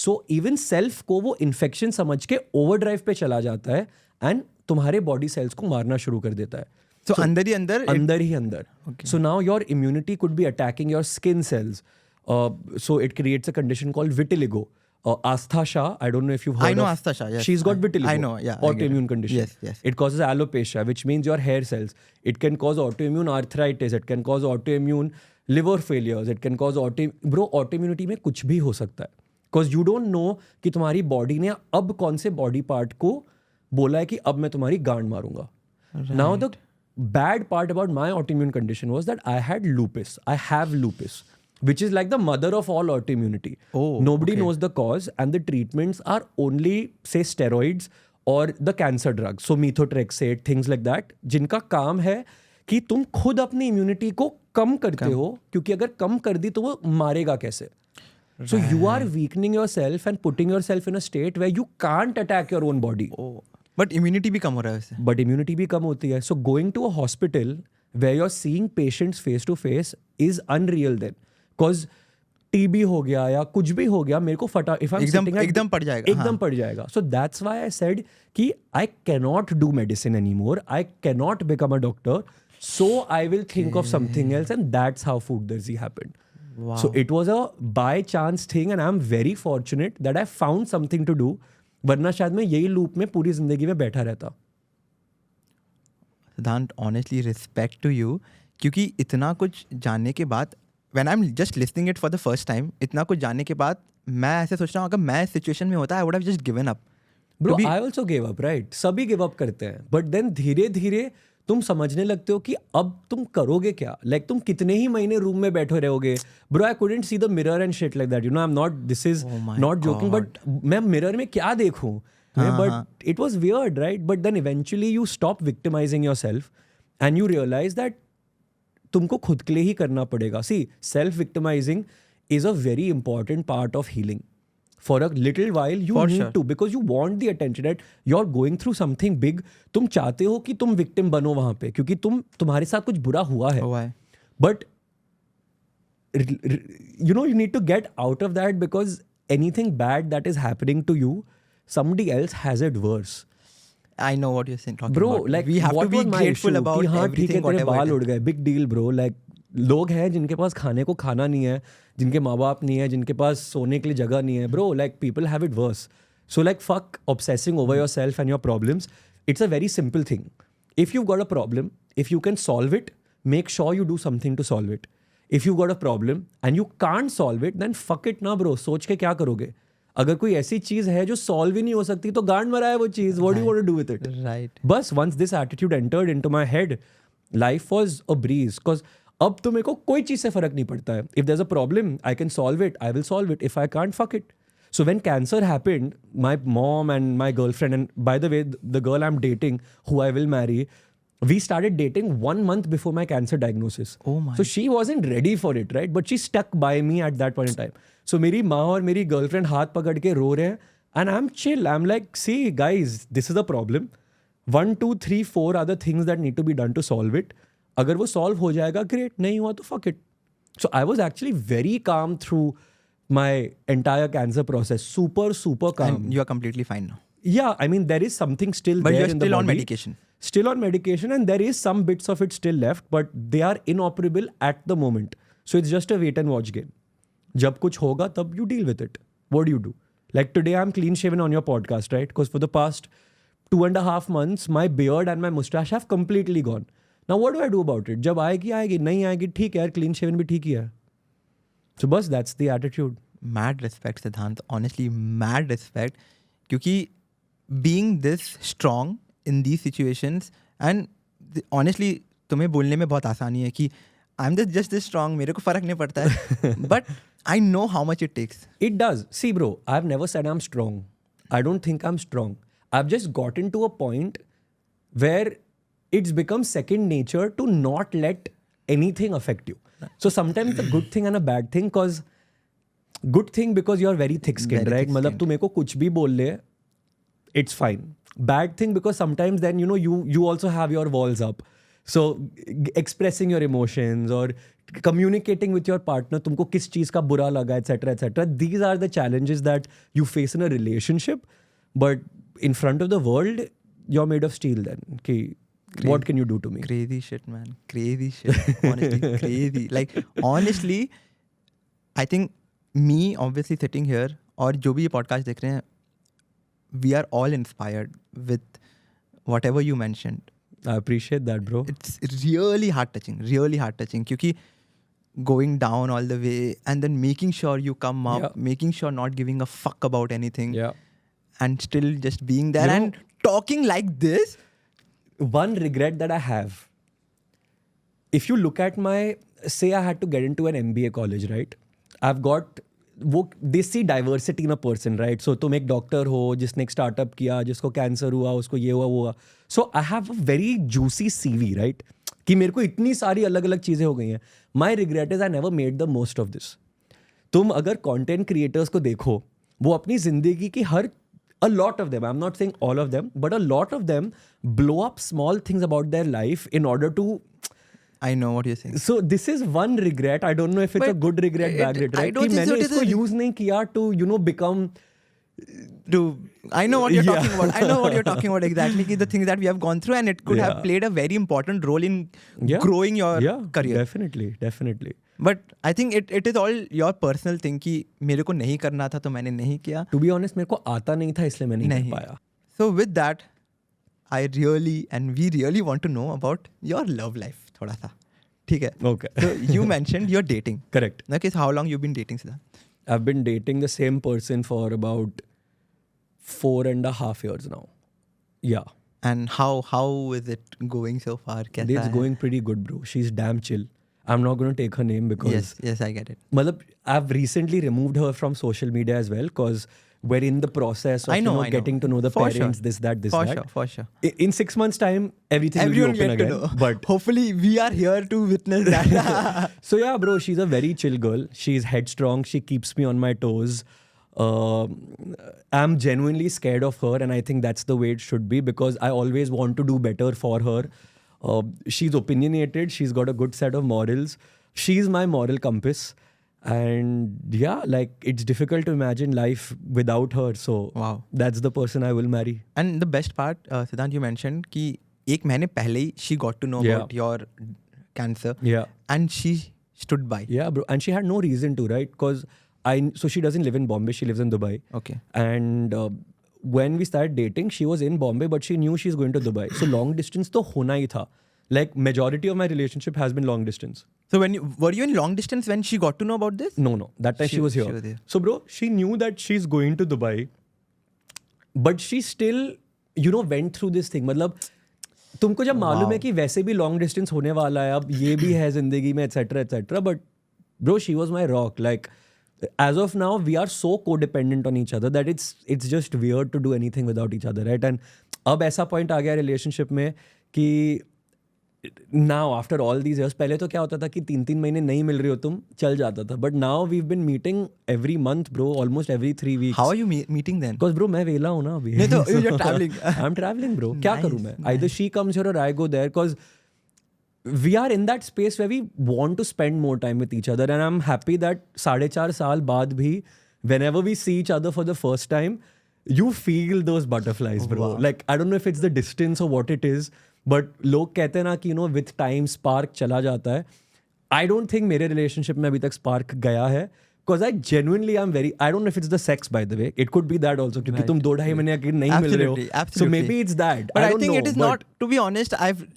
So even self को वो infection समझ के overdrive पे चला जाता है and तुम्हारे body cells को मारना शुरू कर देता है. So अंदर ही अंदर अंदर ही अंदर. Okay. So now your immunity could be attacking your skin cells. So it creates a condition called vitiligo. Astha Shah, I don't know if you've heard I know of. Astha Shah, yes. She's got vitiligo. I know, yeah, I get it. Autoimmune condition. Yes, yes. It causes alopecia, which means your hair cells. It can cause autoimmune arthritis. It can cause autoimmune liver failures. It can cause autoimmunity में कुछ भी हो सकता है. Because you don't know कि तुम्हारी body ने अब कौन से body part को बोला है कि अब मैं तुम्हारी गांड मारूंगा. Now the bad part about my autoimmune condition was that I had lupus. I have lupus, which is like the mother of all autoimmunity. Oh, Nobody okay. knows the cause, and the treatments are only, say, steroids or the cancer drugs. So methotrexate, things like that, जिनका काम है कि तुम खुद अपनी immunity को कम करते हो, क्योंकि अगर कम कर दी तो वो मारेगा कैसे? So you are weakening yourself and putting yourself in a state where you can't attack your own body. Oh. But immunity भी कम हो रहा है वैसे. But immunity भी कम होती है. So going to a hospital where you're seeing patients face to face is unreal then. Because TB हो गया या कुछ भी हो गया, मेरे को फटा, if I'm sitting at, एकदम पड़ जाएगा. एकदम पड़ जाएगा. So that's why I said कि I cannot do medicine anymore. I cannot become a doctor. So I will think of something else, and that's how Food Darzi happened. Wow. So it was a by chance thing, and I'm very fortunate that I found something to do. वरना शायद मैं यही loop में पूरी जिंदगी में बैठा रहता. सिद्धांत, honestly respect to you, क्योंकि इतना कुछ जानने के बाद, when I'm just listening it for the first time, इतना कुछ जानने के बाद मैं ऐसे सोच रहा हूँ अगर मैं इस सिचुएशन में होता I would have just given up. Bro, I also gave up, right? सभी give up करते हैं. But then धीरे धीरे तुम समझने लगते हो कि अब तुम करोगे क्या. Like तुम कितने ही महीने रूम में बैठे रहोगे. Bro, I couldn't see the mirror and shit like that. You know, I'm not, this is not joking, but मैं mirror में क्या देखूं? But it was weird, right? But then eventually you stop victimizing yourself and you realize that तुमको खुद के लिए ही करना पड़ेगा. See, self-victimizing is a very important part of healing. For a little while, you For need sure. to, because you want the attention that you're going through something big. तुम चाहते हो कि तुम victim बनो वहाँ पे, क्योंकि तुम्हारे साथ कुछ बुरा हुआ है. हुआ है. But you know, you need to get out of that, because anything bad that is happening to you, somebody else has it worse. I know what you're saying. Talking Bro, about. like we have what to be was my grateful issue? about कि हाँ ठीक है everything, तेरे whatever बाल it उड़ is. गए, big deal bro. Like लोग हैं जिनके पास खाने को खाना नहीं है, जिनके माँ बाप नहीं है, जिनके पास सोने के लिए जगह नहीं है. Bro, like people have it worse. So like fuck obsessing over yourself and your problems. It's a very simple thing. If you've got a problem, if you can solve it, make sure you do something to solve it. If you've got a problem and you can't solve it, then fuck it ना bro. सोच के क्या करोगे? अगर कोई ऐसी चीज है जो सॉल्व ही नहीं हो सकती तो गांड मरा है वो चीज. What do you want to do with it? Right. बस once this attitude entered into my head, life was a breeze. Because अब तो मेरे को कोई चीज से फर्क नहीं पड़ता है. If there's a problem, I can solve it. I will solve it. If I can't, fuck it. So when cancer happened, my mom and my girlfriend, and by the way, the girl I'm dating, who I will marry, we started dating 1 month before my cancer diagnosis. Oh my. So she wasn't ready for it, right? But she stuck by me at that point in time. So मेरी माँ और मेरी girlfriend हाथ पकड़ के रो रहे हैं, and I'm chill. I'm like, see guys, this is the problem. 1, 2, 3, 4 are the things that need to be done to solve it. अगर वो solve हो जाएगा, great. नहीं हुआ तो fuck it. So I was actually very calm through my entire cancer process. Super, super calm. And you are completely fine now. Yeah, I mean, there is something still But there you're in the still on body. medication. Still on medication, and there is some bits of it still left, but they are inoperable at the moment. So it's just a wait and watch game. जब कुछ होगा तब you deal with it. What do you do? Like today I'm clean shaven on your podcast, right? Because for the past 2.5 months, my beard and my mustache have completely gone. Now what do I do about it? जब आएगी आएगी, नहीं आएगी ठीक है यार, clean shaven भी ठीक ही है. So बस that's the attitude. Mad respect, Siddhant. Honestly, mad respect. क्योंकि being this strong in these situations, and honestly तुम्हें बोलने में बहुत आसानी है कि I'm just this strong, मेरे को फर्क नहीं पड़ता है. But I know how much it takes. It does. See bro, I've never said I'm strong. I don't think I'm strong. I've just gotten to a point where it's become second nature to not let anything affect you. So sometimes it's a good thing and a bad thing, because good thing because you are very thick skin, Very right? मतलब thick-skinned. तू मेरे को कुछ भी बोल ले, it's fine. Bad thing because sometimes then you also have your walls up. So expressing your emotions or communicating with your partner, तुमको किस चीज का बुरा लगा, etc etc. These are the challenges that you face in a relationship. But in front of the world, you're made of steel. Then, कि what can you do to me? Crazy shit, man. Crazy shit. Honestly, crazy. Like, honestly, I think me obviously sitting here और जो भी ये podcast देख रहे हैं, we are all inspired with whatever you mentioned. I appreciate that, bro. It's really heart touching क्योंकि going down all the way and then making sure you come up, Yeah. making sure not giving a fuck about anything Yeah. and still just being there You and talking like this. One regret that I have, if you look at my, say I had to get into an MBA college, right? I've got वो they see diversity in a person, right? So तुम एक doctor हो जिसने एक startup किया, जिसको cancer हुआ, उसको ये हुआ वो हुआ. So I have a very juicy CV, right? कि मेरे को इतनी सारी अलग अलग चीज़ें हो गई हैं. My regret is I never made the most of this. तुम अगर कंटेंट क्रिएटर्स को देखो, वो अपनी जिंदगी की हर a lot of them, I'm not saying all of them, but a lot of them blow up small things about their life in order to. I know what you're saying. So this is one regret. I don't know if it's a But good regret, bad regret. I don't कि think so मैंने it is इसको a- use नहीं किया to become. I know what you're Yeah. talking about. I know what you're talking about exactly. कि the things that we have gone through and it could have Yeah. played a very important role in Yeah. growing your Yeah, career. definitely. But I think it is all your personal thing कि मेरे को नहीं करना था तो मैंने नहीं किया. To be honest, मेरे को आता नहीं था इसलिए मैं नहीं कर पाया. So with that, I really and we really want to know about your love life थोड़ा सा. ठीक है. Okay. So you mentioned you're dating. Correct. Okay, so how long you've been dating, Siddhant? I've been dating the same person for about 4.5 years now. Yeah. And how is it going so far? कैसा It's है? going pretty good, bro. She's damn chill. I'm not going to take her name because Yes, I get it. Matlab, I've recently removed her from social media as well because we're in the process of I know. getting to know the For parents, sure. this, that. For sure. In 6 months' time, everything Everyone will be open get to again. know. But Hopefully we are here to witness that. so yeah, bro, she's a very chill girl. She's headstrong. She keeps me on my toes. I'm genuinely scared of her, and I think that's the way it should be because I always want to do better for her. She's opinionated. She's got a good set of morals. She's my moral compass. And yeah, like it's difficult to imagine life without her. So Wow. that's the person I will marry. And the best part, Siddhant, you mentioned कि एक महीने पहले ही she got to know Yeah. about your cancer. Yeah. And she stood by. Yeah, bro. And she had no reason to, right? Because so she doesn't live in Bombay. She lives in Dubai. Okay. And when we started dating, she was in Bombay, but she knew she's going to Dubai. So long distance तो होना ही था. Like majority of my relationship has been long distance. So were you in long distance when she got to know about this? No. That time she was here. She was here. So bro, she knew that she's going to Dubai, but she still, went through this thing. मतलब तुमको जब मालूम है कि वैसे भी long distance होने वाला है, अब ये भी है जिंदगी में, etc. But bro, she was my rock. Like as of now, we are so codependent on each other that it's just weird to do anything without each other, right? And अब ऐसा point आ गया relationship में कि now after all these years, पहले तो क्या होता था कि 3 महीने नहीं मिल रही हो तुम, चल जाता था. But now we've been meeting every month, bro, almost every 3 weeks. How are you meeting then? Because bro, मैं वेला हूँ ना अभी. नहीं तो you're traveling. I'm traveling, bro. क्या करूँ मैं? Either she comes here or I go there. Because we are in that space where we want to spend more time with each other, and I'm happy that 4.5 साल बाद भी, whenever we see each other for the first time, you feel those butterflies, bro. Wow. Like I don't know if it's the distance or what it is, but लोग कहते हैं ना कि with time spark चला जाता है. I don't think मेरे relationship में अभी तक spark गया है. Because I genuinely am very, I don't know if it's the sex, by the way. It could be that also. क्योंकि तुम 2-2.5 महीने के नहीं मिल रहे हो. Absolutely. So maybe it's that. But I don't think know, it is but not, to be honest, I've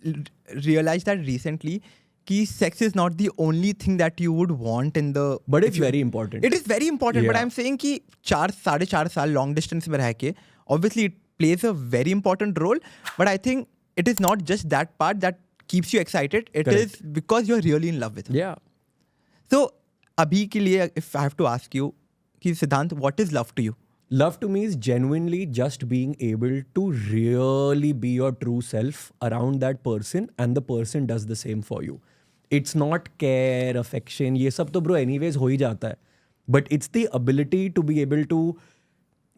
realized that recently कि sex is not the only thing that you would want in the... But if it's you- very important. It is very important, but Yeah. I'm saying कि 4.5 साल long distance में रह के, obviously it plays a very important role, but I think it is not just that part that keeps you excited. It Correct. is because you're really in love with her. Yeah. So अभी के लिए, if I have to ask you, कि Siddhant, what is love to you? Love to me is genuinely just being able to really be your true self around that person and the person does the same for you. It's not care, affection, ये सब तो bro anyways हो ही जाता है. but it's the ability to be able to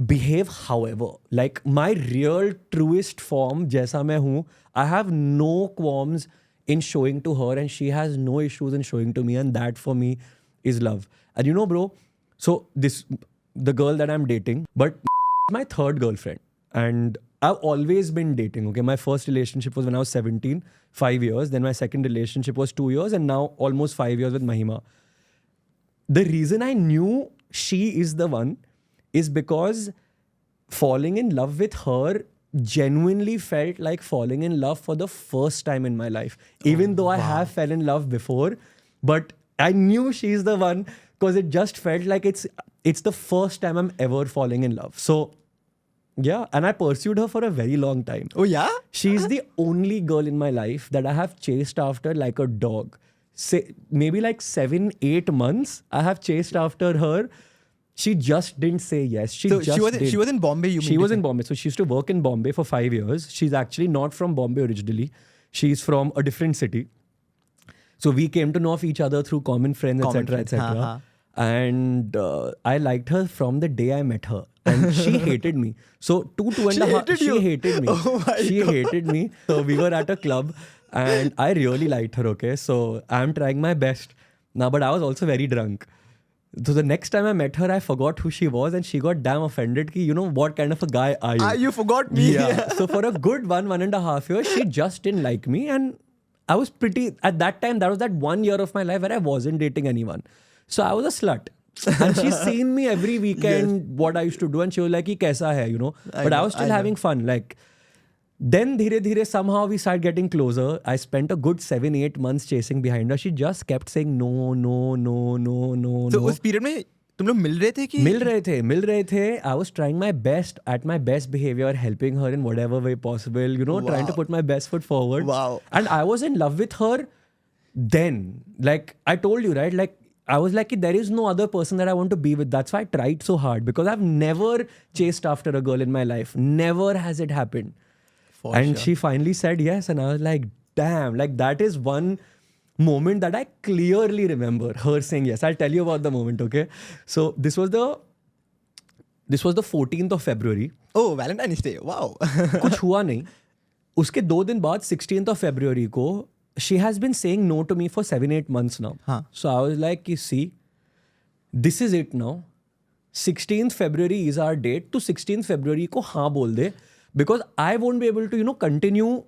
behave however. Like my real truest form jaisa main hu, I have no qualms in showing to her and she has no issues in showing to me, and that for me is love. And you know bro, so the girl that I'm dating, but my third girlfriend, and I've always been dating. Okay, my first relationship was when I was 17, 5 years. Then my second relationship was 2 years, and now almost 5 years with Mahima. The reason I knew she is the one is because falling in love with her genuinely felt like falling in love for the first time in my life. Even though I have fell in love before, but I knew she's the one because it just felt like it's the first time I'm ever falling in love. So yeah, and I pursued her for a very long time. Oh yeah? She's the only girl in my life that I have chased after like a dog. Maybe like 7-8 months I have chased after her. She just didn't say yes. She was in Bombay, you mean? She was in Bombay. So she used to work in Bombay for 5 years. She's actually not from Bombay originally. She's from a different city. So we came to know of each other through common friends, etc. And I liked her from the day I met her. And she hated me. So 2.5 she hated me. She hated me. So we were at a club and I really liked her, okay? So I'm trying my best. Now, but I was also very drunk. So the next time I met her, I forgot who she was and she got damn offended ki, you know, what kind of a guy are you? You forgot me. Yeah. So for a good 1.5 years, she just didn't like me. And I was at that time, that was that 1 year of my life where I wasn't dating anyone. So I was a slut. And she's seen me every weekend, what I used to do. And she was like, kaisa hai, you know. But I was still having fun. Like, then dhire somehow we started getting closer. I spent a good 7-8 months chasing behind her. She just kept saying no. So उस period में तुम लोग मिल रहे थे कि? मिल रहे थे. I was trying my best at my best behavior, helping her in whatever way possible, you know, trying to put my best foot forward. Wow. And I was in love with her then. Like I told you, right? Like I was like, there is no other person that I want to be with. That's why I tried so hard, because I've never chased after a girl in my life. Never has it happened. And she finally said yes. And I was like, damn, like that is one moment that I clearly remember her saying yes. I'll tell you about the moment, okay? So this was the 14th of February. Oh, Valentine's Day. Wow. कुछ हुआ नहीं. उसके 2 दिन बाद 16th of February को she has been saying no to me for 7-8 months now. Huh. So I was like, see, this is it now. 16th February is our date. To 16th February ko haan bol de, because I won't be able to, you know, continue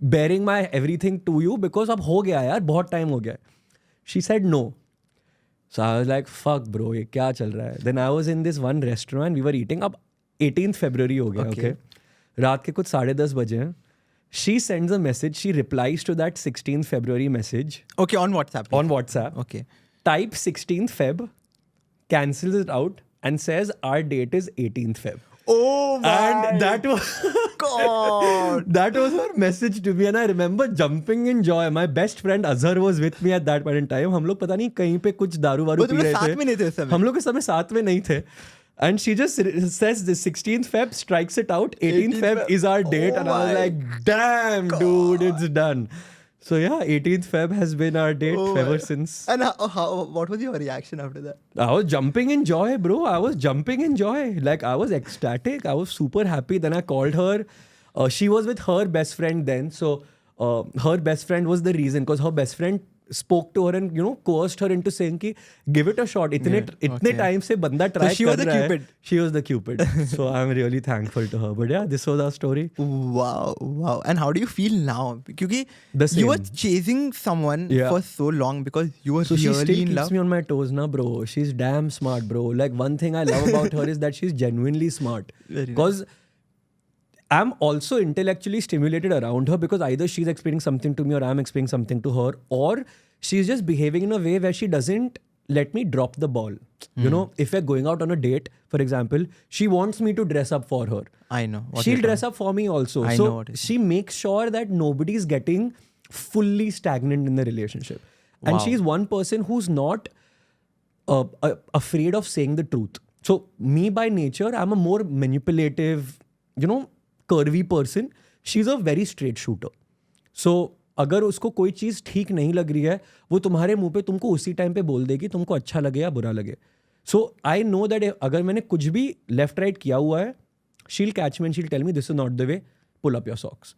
bearing my everything to you, because ab ho gaya yaar, bahut time ho gaya. She said no. So I was like, fuck bro, ye kya chal raha hai? Then I was in this one restaurant, we were eating. Ab 18th February ho gaya, okay? Raat ke kuch 10:30 baje hain. She sends a message. She replies to that 16th February message. Okay, on WhatsApp. On WhatsApp. Okay. Type 16th Feb, cancels it out, and says our date is 18th Feb. Oh my And that was God. that was her message to me, and I remember jumping in joy. My best friend Azhar was with me at that point in time. हम लोग पता नहीं कहीं पे कुछ दारू वारू P रहे थे. साथ में नहीं थे उस समय. हम लोग उस समय साथ में नहीं थे. And she just says the 16th Feb, strikes it out. 18th Feb is our date. And I was like, damn, dude, it's done. So yeah, 18th Feb has been our date ever since. And what was your reaction after that? I was jumping in joy, bro. I was jumping in joy. Like I was ecstatic. I was super happy. Then I called her. She was with her best friend then. So her best friend was the reason, because her best friend spoke to her and, you know, coerced her into saying ki give it a shot. Itne time se banda try she was the Cupid. She was the Cupid. So I'm really thankful to her. But yeah, this was our story. Wow. And how do you feel now? Because The same. you were chasing someone for so long because you were So she really still in keeps love. me on my toes now, bro. She's damn smart, bro. Like one thing I love about her is that she's genuinely smart. Because I'm also intellectually stimulated around her, because either she's explaining something to me or I'm explaining something to her, or she's just behaving in a way where she doesn't let me drop the ball. You know, if we're going out on a date, for example, she wants me to dress up for her. I know. She'll dress up for me also. I so know what it is. she makes sure that nobody's getting fully stagnant in the relationship. And Wow. she's one person who's not afraid of saying the truth. So me by nature, I'm a more manipulative, you know, curvy person. She's a very straight shooter. So अगर उसको कोई चीज़ ठीक नहीं लग रही है, वो तुम्हारे मुंह पे तुमको उसी टाइम पे बोल देगी, तुमको अच्छा लगे या बुरा लगे. So I know that अगर मैंने कुछ भी left right किया हुआ है, she'll catch me and she'll tell me this is not the way, pull up your socks.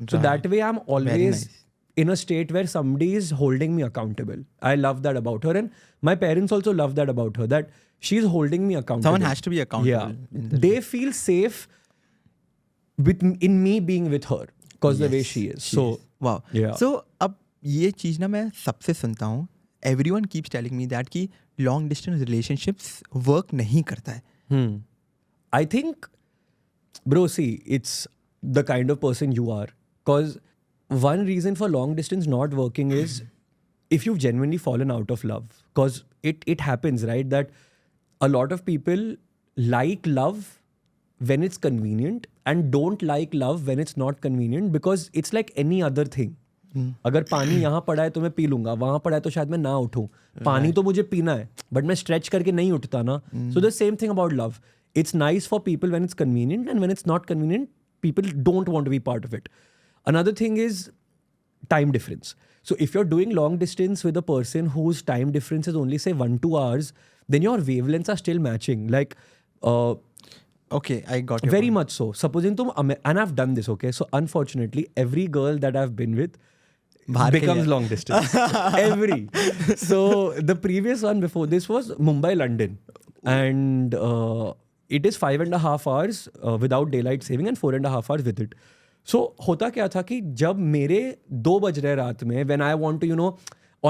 So Right. that way I'm always nice. in a state where somebody is holding me accountable. I love that about her, and my parents also love that about her, that she's holding me accountable. Someone has to be accountable. Yeah. They feel safe in me being with her because the way she is. So wow. Yeah. So अब ये चीज़ ना मैं सबसे सुनता हूँ. Everyone keeps telling me that कि long distance relationships work नहीं करता है. I think, bro, see, it's the kind of person you are. Because one reason for long distance not working is if you've genuinely fallen out of love. Because it happens, right? That a lot of people like love when it's convenient and don't like love when it's not convenient, because it's like any other thing. अगर पानी यहाँ पड़ा है तो मैं P लूंगा, वहां पड़ा है तो शायद मैं ना उठूं. पानी तो मुझे पीना है, बट मैं स्ट्रेच करके नहीं उठता ना. So the same thing about love. It's nice for people when it's convenient, and when it's not convenient, people don't want to be part of it. Another thing is time difference. So if you're doing long distance with a person whose time difference is only say 1-2 hours, then your wavelengths are still matching. Like, Okay, I got your very point. much so. Supposing and I've done this, okay? So unfortunately, every girl that I've been with बाहर के becomes लिए. long distance. Every. So the previous one before this was Mumbai, London. And it is 5.5 hours without daylight saving and 4.5 hours with it. So होता क्या था कि जब मेरे 2 बज रहे रात में, when I want to, you know,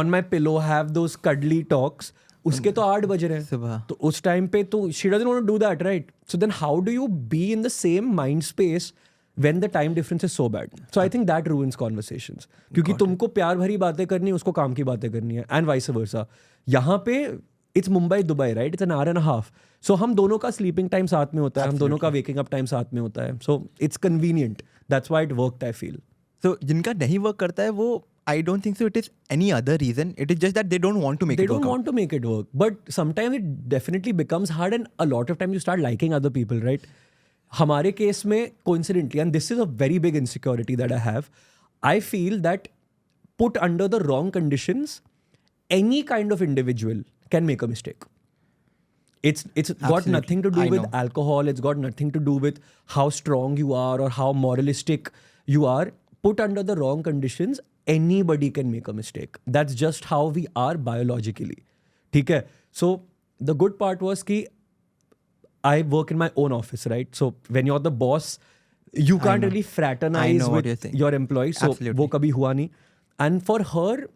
on my pillow have those cuddly talks, उसके तो 8 बज रहे हैं सुबह. तो उस टाइम पे तो she doesn't want to do that, right? So then how do you be in the same mind space when the time difference is so bad? So I think that ruins conversations. क्योंकि तुमको प्यार भरी बातें करनी है, उसको काम की बातें करनी है, and vice versa. यहाँ पे it's Mumbai, Dubai, right? It's an hour and a half. So हम दोनों का sleeping time साथ में होता है, हम दोनों का waking up time साथ में होता है. So it's convenient. That's why it worked, I feel. So जिनका नहीं work करता है वो, I don't think so it is any other reason. It is just that they don't want to make They it work don't out. want to make it work. But sometimes it definitely becomes hard, and a lot of times you start liking other people, right? हमारे case में coincidentally, and this is a very big insecurity that I have, I feel that put under the wrong conditions, any kind of individual can make a mistake. It's got Absolutely. nothing to do I with know. alcohol. It's got nothing to do with how strong you are or how moralistic you are. Put under the wrong conditions, anybody can make a mistake. That's just how we are biologically. ठीक है? So the good part was कि I work in my own office, right? So when you're the boss, you can't know. really I fraternize know what you're with saying. your employees. So Absolutely. वो कभी हुआ नहीं. And for her,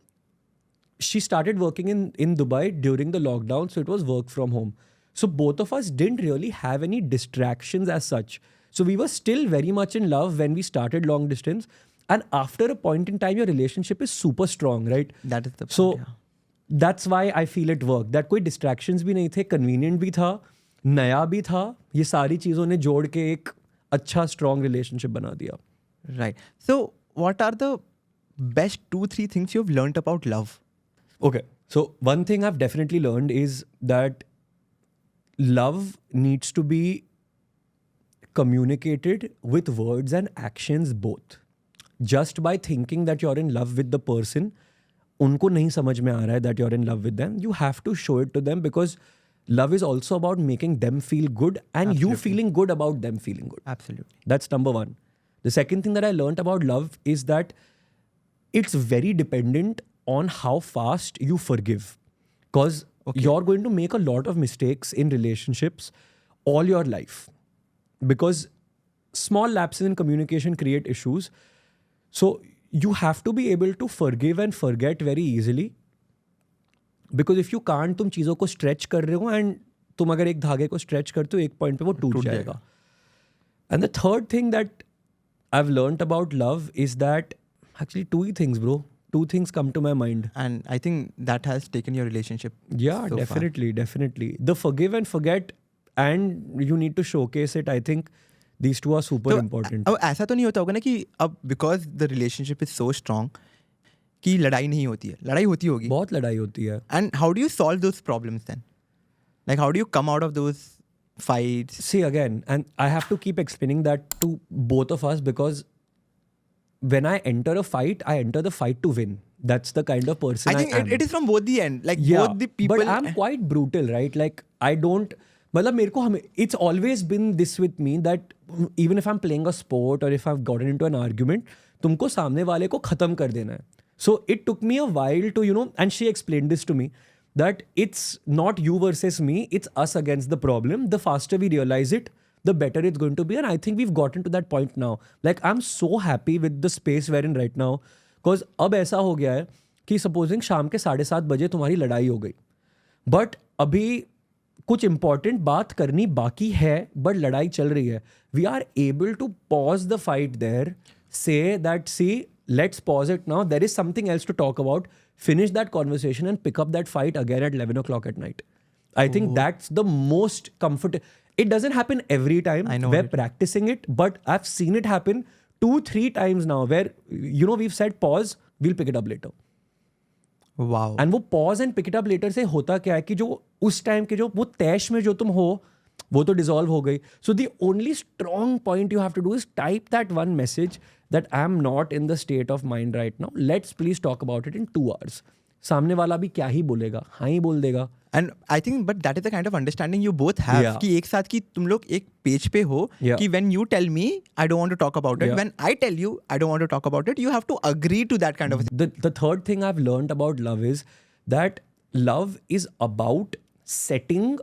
she started working in Dubai during the lockdown, so it was work from home. So both of us didn't really have any distractions as such. So we were still very much in love when we started long distance. And after a point in time, your relationship is super strong, right? That is the point, So yeah. that's why I feel it worked. That कोई distractions भी नहीं थे, convenient भी था, नया भी था. ये सारी चीज़ों ने जोड़ के एक अच्छा strong relationship बना दिया. Right. So what are the best 2-3 things you've learnt about love? Okay. So one thing I've definitely learned is that love needs to be communicated with words and actions both. Just by thinking that you're in love with the person, उनको नहीं समझ में आ रहा है that you're in love with them, you have to show it to them, because love is also about making them feel good and you feeling good about them feeling good. Absolutely. That's number one. The second thing that I learned about love is that it's very dependent on how fast you forgive. Because you're going to make a lot of mistakes in relationships all your life. Because small lapses in communication create issues. So you have to be able to forgive and forget very easily. Because if you can't, तुम चीज़ों को stretch कर रहे हो, and तुम अगर एक धागे को stretch करते हो, एक point पे वो टूट जाएगा. And the third thing that I've learned about love is that actually 2 things, bro. 2 things come to my mind. And I think that has taken your relationship. Yeah, so far. definitely. The forgive and forget, and you need to showcase it. I think these 2 are super तो important. अब ऐसा तो नहीं होता होगा ना कि अब because the relationship is so strong कि लड़ाई नहीं होती है. लड़ाई होती होगी. बहुत लड़ाई होती है. And how do you solve those problems then? Like how do you come out of those fights? See, again, and I have to keep explaining that to both of us, because when I enter a fight, I enter the fight to win. That's the kind of person I think am. it is from both the end. Like Yeah, both the people. but I'm quite brutal, right? Like I don't. मतलब मेरे को it's always been this with me that even if I'm playing a sport or if I've gotten into an argument, तुमको सामने वाले को खत्म कर देना है. So it took me a while to, you know, and she explained this to me, that it's not you versus me, it's us against the problem. The faster we realize it, the better it's going to be. And I think we've gotten to that point now. Like I'm so happy with the space we're in right now, because अब ऐसा हो गया है कि supposing शाम के 7:30 बजे तुम्हारी लड़ाई हो गई, बट अभी कुछ इंपॉर्टेंट बात करनी बाकी है, बट लड़ाई चल रही है. We are able to pause the fight there, say that see let's pause it now, there is something else to talk about, finish that conversation and pick up that fight again at 11 o'clock at night. I think that's the most comfortable. It doesn't happen every time. I know we're it. practicing it, but I've seen it happen 2-3 times now where, you know, we've said pause, we'll pick it up later. Wow. And वो pause and pick it up later से होता क्या है कि जो उस time के जो वो तैश में जो तुम हो वो तो डिसॉल्व हो गई. So the only strong point you have to do is type that one message that I am not in the state of mind right now, let's please talk about it in 2 hours. सामने वाला भी क्या ही बोलेगा, हाँ ही बोल देगा. And I think, but that is the kind of understanding you both have. Yeah. कि एक साथ कि तुम लोग एक पेज पे हो Yeah. कि when you tell me I don't want to talk about it, Yeah. when I tell you I don't want to talk about it, you have to agree to that kind of. The third thing I've learned about love is that love is about setting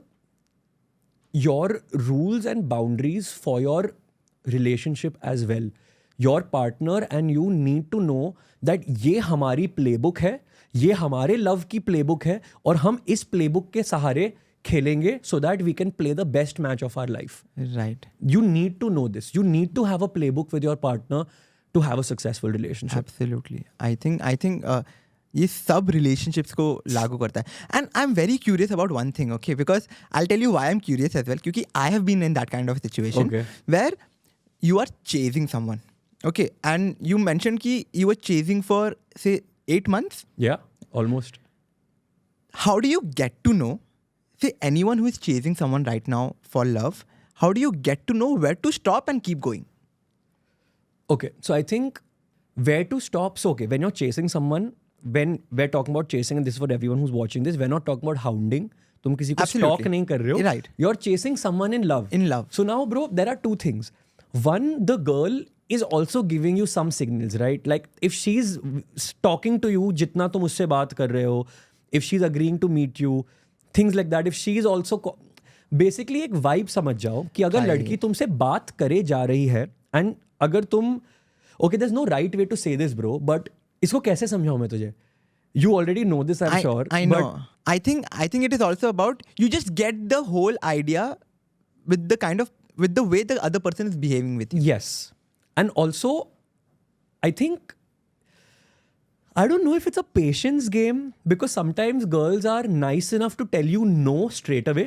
your rules and boundaries for your relationship as well. Your partner and you need to know that ये हमारी playbook है, ये हमारे love की playbook है, और हम इस playbook के सहारे खेलेंगे so that we can play the best match of our life. Right. You need to know this. You need to have a playbook with your partner to have a successful relationship. Absolutely. I think ये सब relationships को लागू करता है. And I'm very curious about one thing, okay? Because I'll tell you why I'm curious as well. क्योंकि I have been in that kind of situation Okay. where you are chasing someone, okay? And you mentioned कि you were chasing for say 8 months. Yeah, almost. How do you get to know, say anyone who is chasing someone right now for love, how do you get to know where to stop and keep going? Okay, so I think where to stop. So, okay, when you're chasing someone, when we're talking about chasing, and this is for everyone who's watching this, we're not talking about hounding. तुम किसी को Absolutely. stalk नहीं कर रहे हो. Right. You're chasing someone in love. In love. So now, bro, there are 2 things. One, the girl is also giving you some signals, right? Like if she's talking to you, जितना तुम उससे बात कर रहे हो, if she's agreeing to meet you, things like that. If she's also basically एक vibe समझ जाओ कि अगर लड़की तुमसे बात करे जा रही है, and अगर तुम, okay, there's no right way to say this, bro, but इसको कैसे समझाऊं मैं तुझे? You already know this, I'm sure. I know. I think it is also about you just get the whole idea with the way the other person is behaving with you. Yes. And also, I think, I don't know if it's a patience game, because sometimes girls are nice enough to tell you no straight away.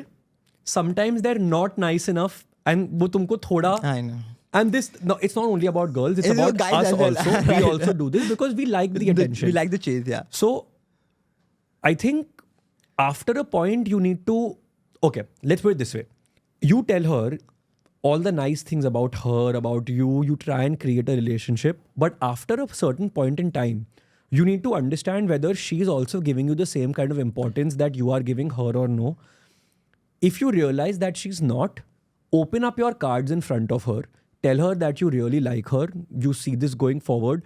Sometimes they're not nice enough and वो तुमको थोड़ा. I know. And this, no, it's not only about girls, it's It's about about guys us as well. also. We also do this because we like the attention. We like the chase, yeah. So, I think after a point you need to, okay, let's put it this way. You tell her all the nice things about her, about you try and create a relationship. But after a certain point in time, you need to understand whether she's also giving you the same kind of importance that you are giving her or no. If you realize that she's not, open up your cards in front of her. Tell her that you really like her. You see this going forward.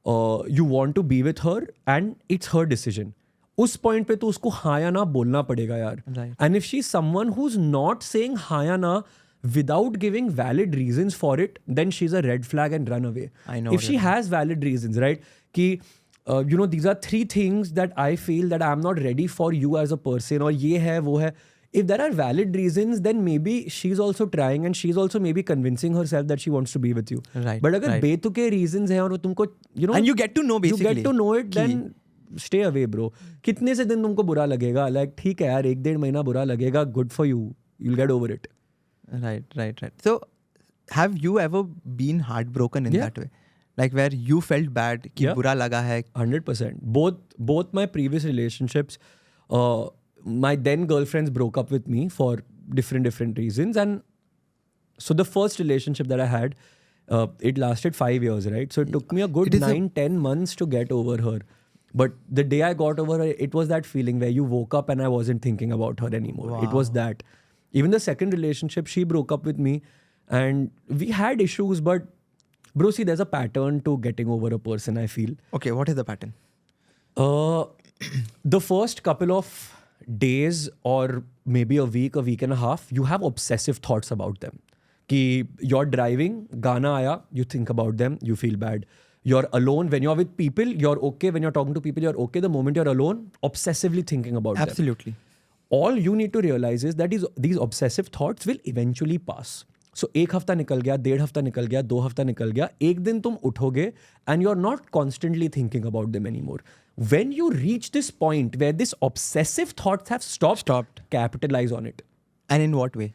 You want to be with her and it's her decision. उस point पे तो उसको हाँ या ना बोलना पड़ेगा यार. Right. And if she's someone who's not saying हाँ या ना without giving valid reasons for it, then she's a red flag and run away. I know If what she you mean. has valid reasons, right? कि you know, these are 3 things that I feel that I'm not ready for you as a person, और ये है वो है. If there are valid reasons, then maybe she's also trying and she's also maybe convincing herself that she wants to be with you. Right, But अगर right. बेतुके reasons हैं और वो तुमको, you know, And you get to know basically. you get to know it, then stay away, bro. कितने से दिन तुमको बुरा लगेगा? Like ठीक है यार, 1-1.5 महीना बुरा लगेगा. Good for you. You'll get over it. Right. So, have you ever been heartbroken in Yeah. that way? Like where you felt bad, कि Yeah. बुरा लगा है. 100%. Both my previous relationships, my then girlfriends broke up with me for different reasons. And so the first relationship that I had, it lasted 5 years, right? So it took me a good It is 9-10 months to get over her. But the day I got over her, it was that feeling where you woke up and I wasn't thinking about her anymore. It was that. Even the second relationship, she broke up with me and we had issues, but bro, see, there's a pattern to getting over a person, I feel. Okay, what is the pattern? The first couple of days or maybe a week and a half, you have obsessive thoughts about them. Ki you're driving, Gana aaya, you think about them, you feel bad. You're alone. When you're with people, you're okay. When you're talking to people, you're okay. The moment you're alone, obsessively thinking about them. Absolutely. All you need to realize is that these obsessive thoughts will eventually pass. So 1 हफ्ता निकल गया, 1.5 हफ्ता निकल गया, 2 हफ्ता निकल गया, एक दिन तुम उठोगे and you're not constantly thinking about them anymore. When you reach this point where this obsessive thoughts have stopped, capitalize on it. And in what way?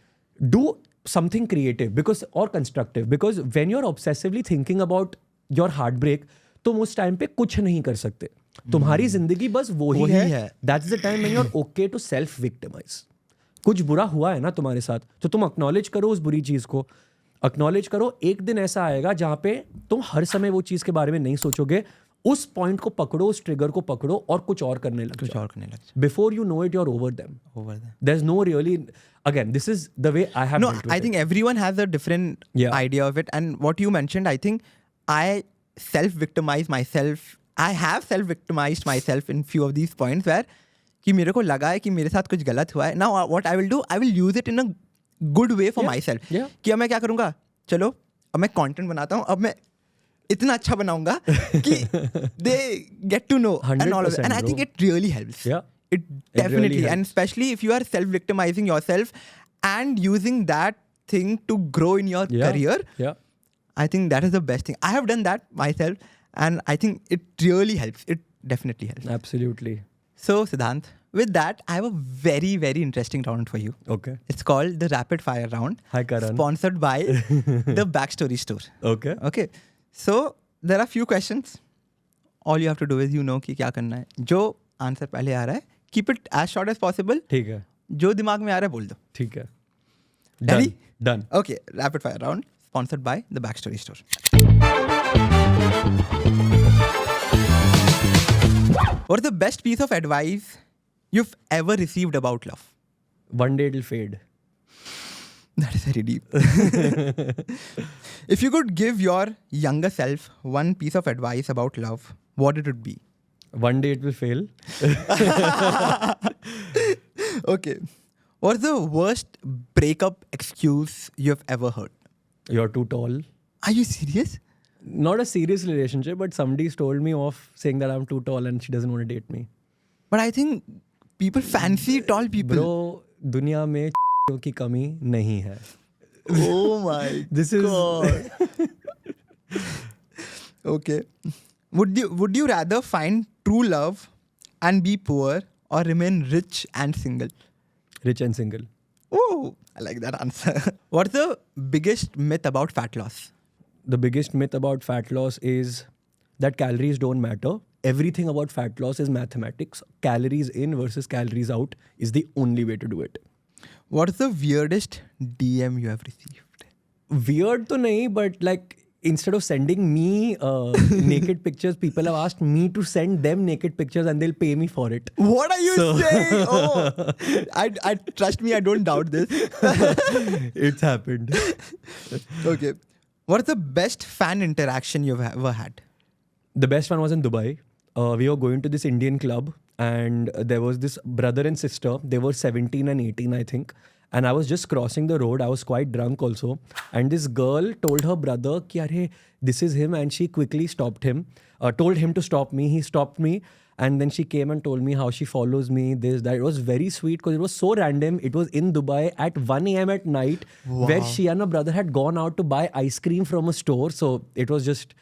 Do something creative or constructive, because when you're obsessively thinking about your heartbreak, तुम उस time पे कुछ नहीं कर सकते. तुम्हारी जिंदगी बस वही है. That's the time when you're okay to self victimize. कुछ बुरा हुआ है ना तुम्हारे साथ, तो तुम अक्नॉलेज करो उस बुरी चीज को. अक्नॉलेज करो. एक दिन ऐसा आएगा जहां पे तुम हर समय वो चीज के बारे में नहीं सोचोगे. उस पॉइंट को पकड़ो, उस ट्रिगर को पकड़ो और कुछ और करने लग जाओ. Before you know it, you're over them. There's no really, again, this is the way I have. No, I think everyone has a different idea of it. And what you mentioned, I think I self-victimize myself. I have self-victimized myself in few of these points where कि मेरे को लगा है कि मेरे साथ कुछ गलत हुआ है. Now what I will do, I will use it in a good way for myself. कि अब मैं क्या करूँगा, चलो अब मैं content बनाता हूँ, अब मैं इतना अच्छा बनाऊंगा कि they get to know and all of it. And I think it really helps. Yeah. It definitely really helps. And especially if you are self-victimizing yourself and using that thing to grow in your career. Yeah. I think that is the best thing. I have done that myself and I think it really helps. It definitely helps. Absolutely. So Siddhant, with that, I have a very, very interesting round for you. Okay. It's called the Rapid Fire Round. Hi, Karan. Sponsored by the Backstory Store. Okay. Okay. So there are few questions. All you have to do is कि क्या करना है. जो answer पहले आ रहा है, keep it as short as possible. ठीक है. जो दिमाग में आ रहा है बोल दो. ठीक है. Ready? Done. Okay. Rapid Fire Round. Sponsored by the Backstory Store. What's the best piece of advice you've ever received about love? One day it'll fade. That is very deep. If you could give your younger self one piece of advice about love, what it would be? One day it will fail. Okay. What's the worst breakup excuse you've ever heard? You're too tall. Are you serious? Not a serious relationship, but somebody's told me off saying that I'm too tall and she doesn't want to date me. But I think people fancy tall people. Bro, दुनिया में की कमी नहीं है. Oh my This is God. Okay. Would you rather find true love and be poor or remain rich and single? Rich and single. Oh, I like that answer. What's the biggest myth about fat loss? The biggest myth about fat loss is that calories don't matter. Everything about fat loss is mathematics. Calories in versus calories out is the only way to do it. What's the weirdest DM you have received? Weird to nahi, but like instead of sending me naked pictures, people have asked me to send them naked pictures and they'll pay me for it. What are you saying? Oh, I trust me, I don't doubt this. It's happened. Okay. What's the best fan interaction you've ever had? The best one was in Dubai. We were going to this Indian club and there was this brother and sister. They were 17 and 18, I think. And I was just crossing the road. I was quite drunk also. And this girl told her brother, ki, "Arey, this is him." And she quickly stopped him, told him to stop me. He stopped me. And then she came and told me how she follows me, this, that. It was very sweet because it was so random. It was in Dubai at 1 a.m. at night where she and her brother had gone out to buy ice cream from a store. So it was just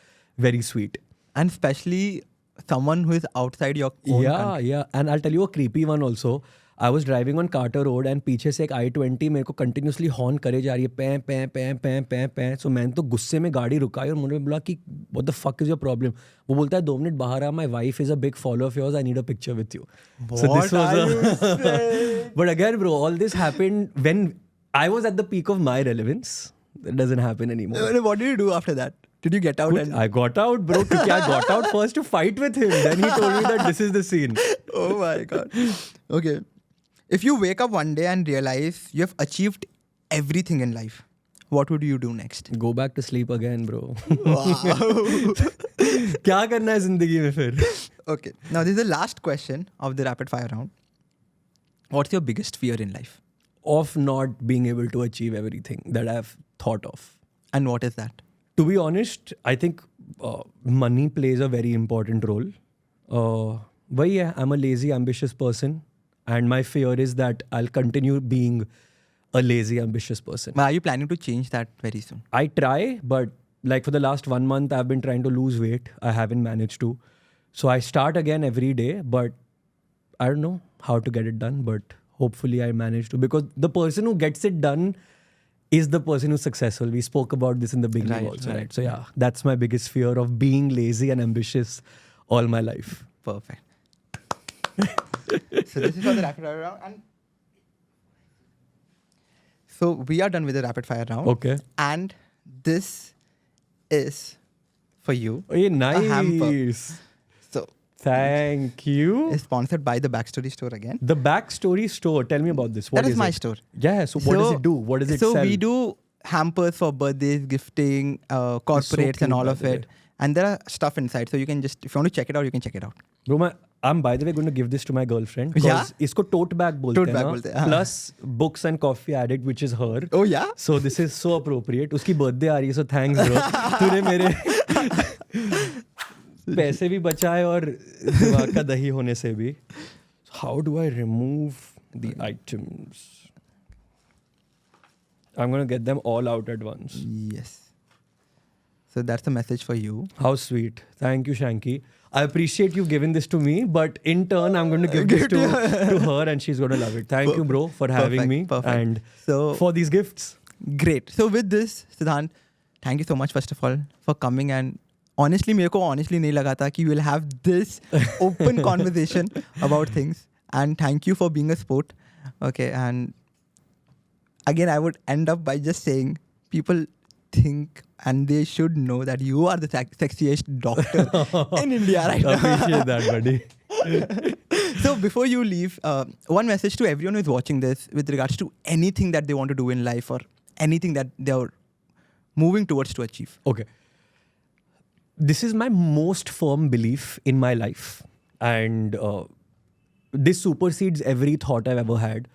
very sweet. And especially someone who is outside your own country. Yeah. And I'll tell you a creepy one also. I was driving on Carter Road and पीछे से एक I-20 मेरे को continuously horn करे जा रही है, पैं पैं पैं पैं पैं पैं. So मैंने तो गुस्से में गाड़ी रुकाई और मुझे बोला कि what the fuck is your problem? वो बोलता है 2 मिनट बाहर आ, my wife is a big follower of yours, I need a picture with you. So this was But again bro, all this happened when I was at the peak of my relevance. That doesn't happen anymore. What did you do after that? Did you get out? I got out, bro. I got out first to fight with him. Then he told me that this is the scene. Oh my God. Okay. If you wake up one day and realize you have achieved everything in life, what would you do next? Go back to sleep again, bro. Wow. क्या करना है जिंदगी में फिर? Okay. Now this is the last question of the rapid fire round. What's your biggest fear in life? Of not being able to achieve everything that I've thought of. And what is that? To be honest, I think money plays a very important role. But yeah, I'm a lazy, ambitious person. And my fear is that I'll continue being a lazy, ambitious person. But are you planning to change that very soon? I try, but like for the last 1 month, I've been trying to lose weight. I haven't managed to. So I start again every day, but I don't know how to get it done. But hopefully I manage to. Because the person who gets it done is the person who's successful. We spoke about this in the beginning also, right? So yeah, that's my biggest fear of being lazy and ambitious all my life. Perfect. So this is for the rapid fire round. And so we are done with the rapid fire round. Okay. And this is for you. Oh, yeah, hamper. nice. So Thank you. it's sponsored by the Backstory store again. The Backstory store. Tell me about this. What That is my it? store. Yeah. So what does it do? What does it so sell? we do hampers for birthdays, gifting, corporates cute, and all by of the it. way. And there are stuff inside. So you can just, if you want to check it out, you can check it out. Bro, I'm by the way going to give this to my girlfriend. Yeah? इसको tote bag बोलते Tote हैं bag ना? बोलते हैं, हाँ. Plus books and coffee addict, which is her. Oh yeah? So this is so appropriate. उसकी birthday आ रही है, so thanks bro. तूने मेरे पैसे भी बचाए और दिमाग का दही होने से भी. How do I remove the items? I'm going to get them all out at once. Yes. So that's the message for you. How sweet. Thank you, Shanky. I appreciate you giving this to me, but in turn, I'm going to give this to her and she's going to love it. Thank you, bro, for having me and for these gifts. Great. So with this, Siddhant, thank you so much, first of all, for coming. And honestly, मेरे को honestly नहीं लगा था कि we'll have this open conversation about things. And thank you for being a sport. Okay. And again, I would end up by just saying people think and they should know that you are the sexiest doctor in India right now. Appreciate that, buddy. So before you leave, one message to everyone who is watching this with regards to anything that they want to do in life or anything that they're moving towards to achieve. Okay. This is my most firm belief in my life. And this supersedes every thought I've ever had.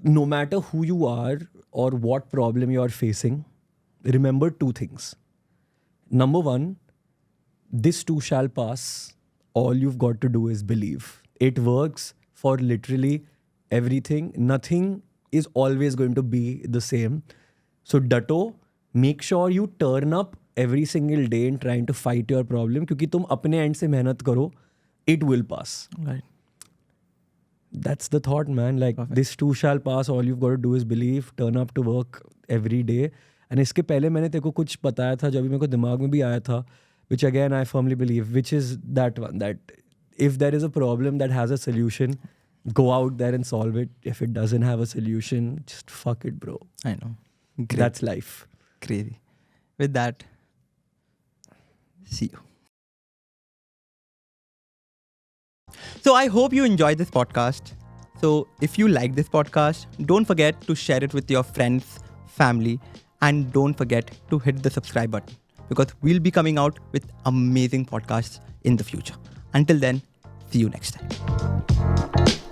No matter who you are or what problem you are facing, remember two things. Number one, this too shall pass. All you've got to do is believe. It works for literally everything. Nothing is always going to be the same. So Dato, make sure you turn up every single day in trying to fight your problem. क्योंकि तुम अपने end से मेहनत करो, it will pass. Right. That's the thought, man. Like, this too shall pass. All you've got to do is believe, turn up to work every day. And इसके पहले मैंने तेरे को कुछ बताया था, जब भी मेरे को दिमाग में भी आया था, which again I firmly believe, which is that one, that if there is a problem that has a solution, go out there and solve it. If it doesn't have a solution, just fuck it, bro. I know. Great. That's life. Crazy. With that, see you. So I hope you enjoyed this podcast. So if you like this podcast, don't forget to share it with your friends, family, and don't forget to hit the subscribe button because we'll be coming out with amazing podcasts in the future. Until then, see you next time.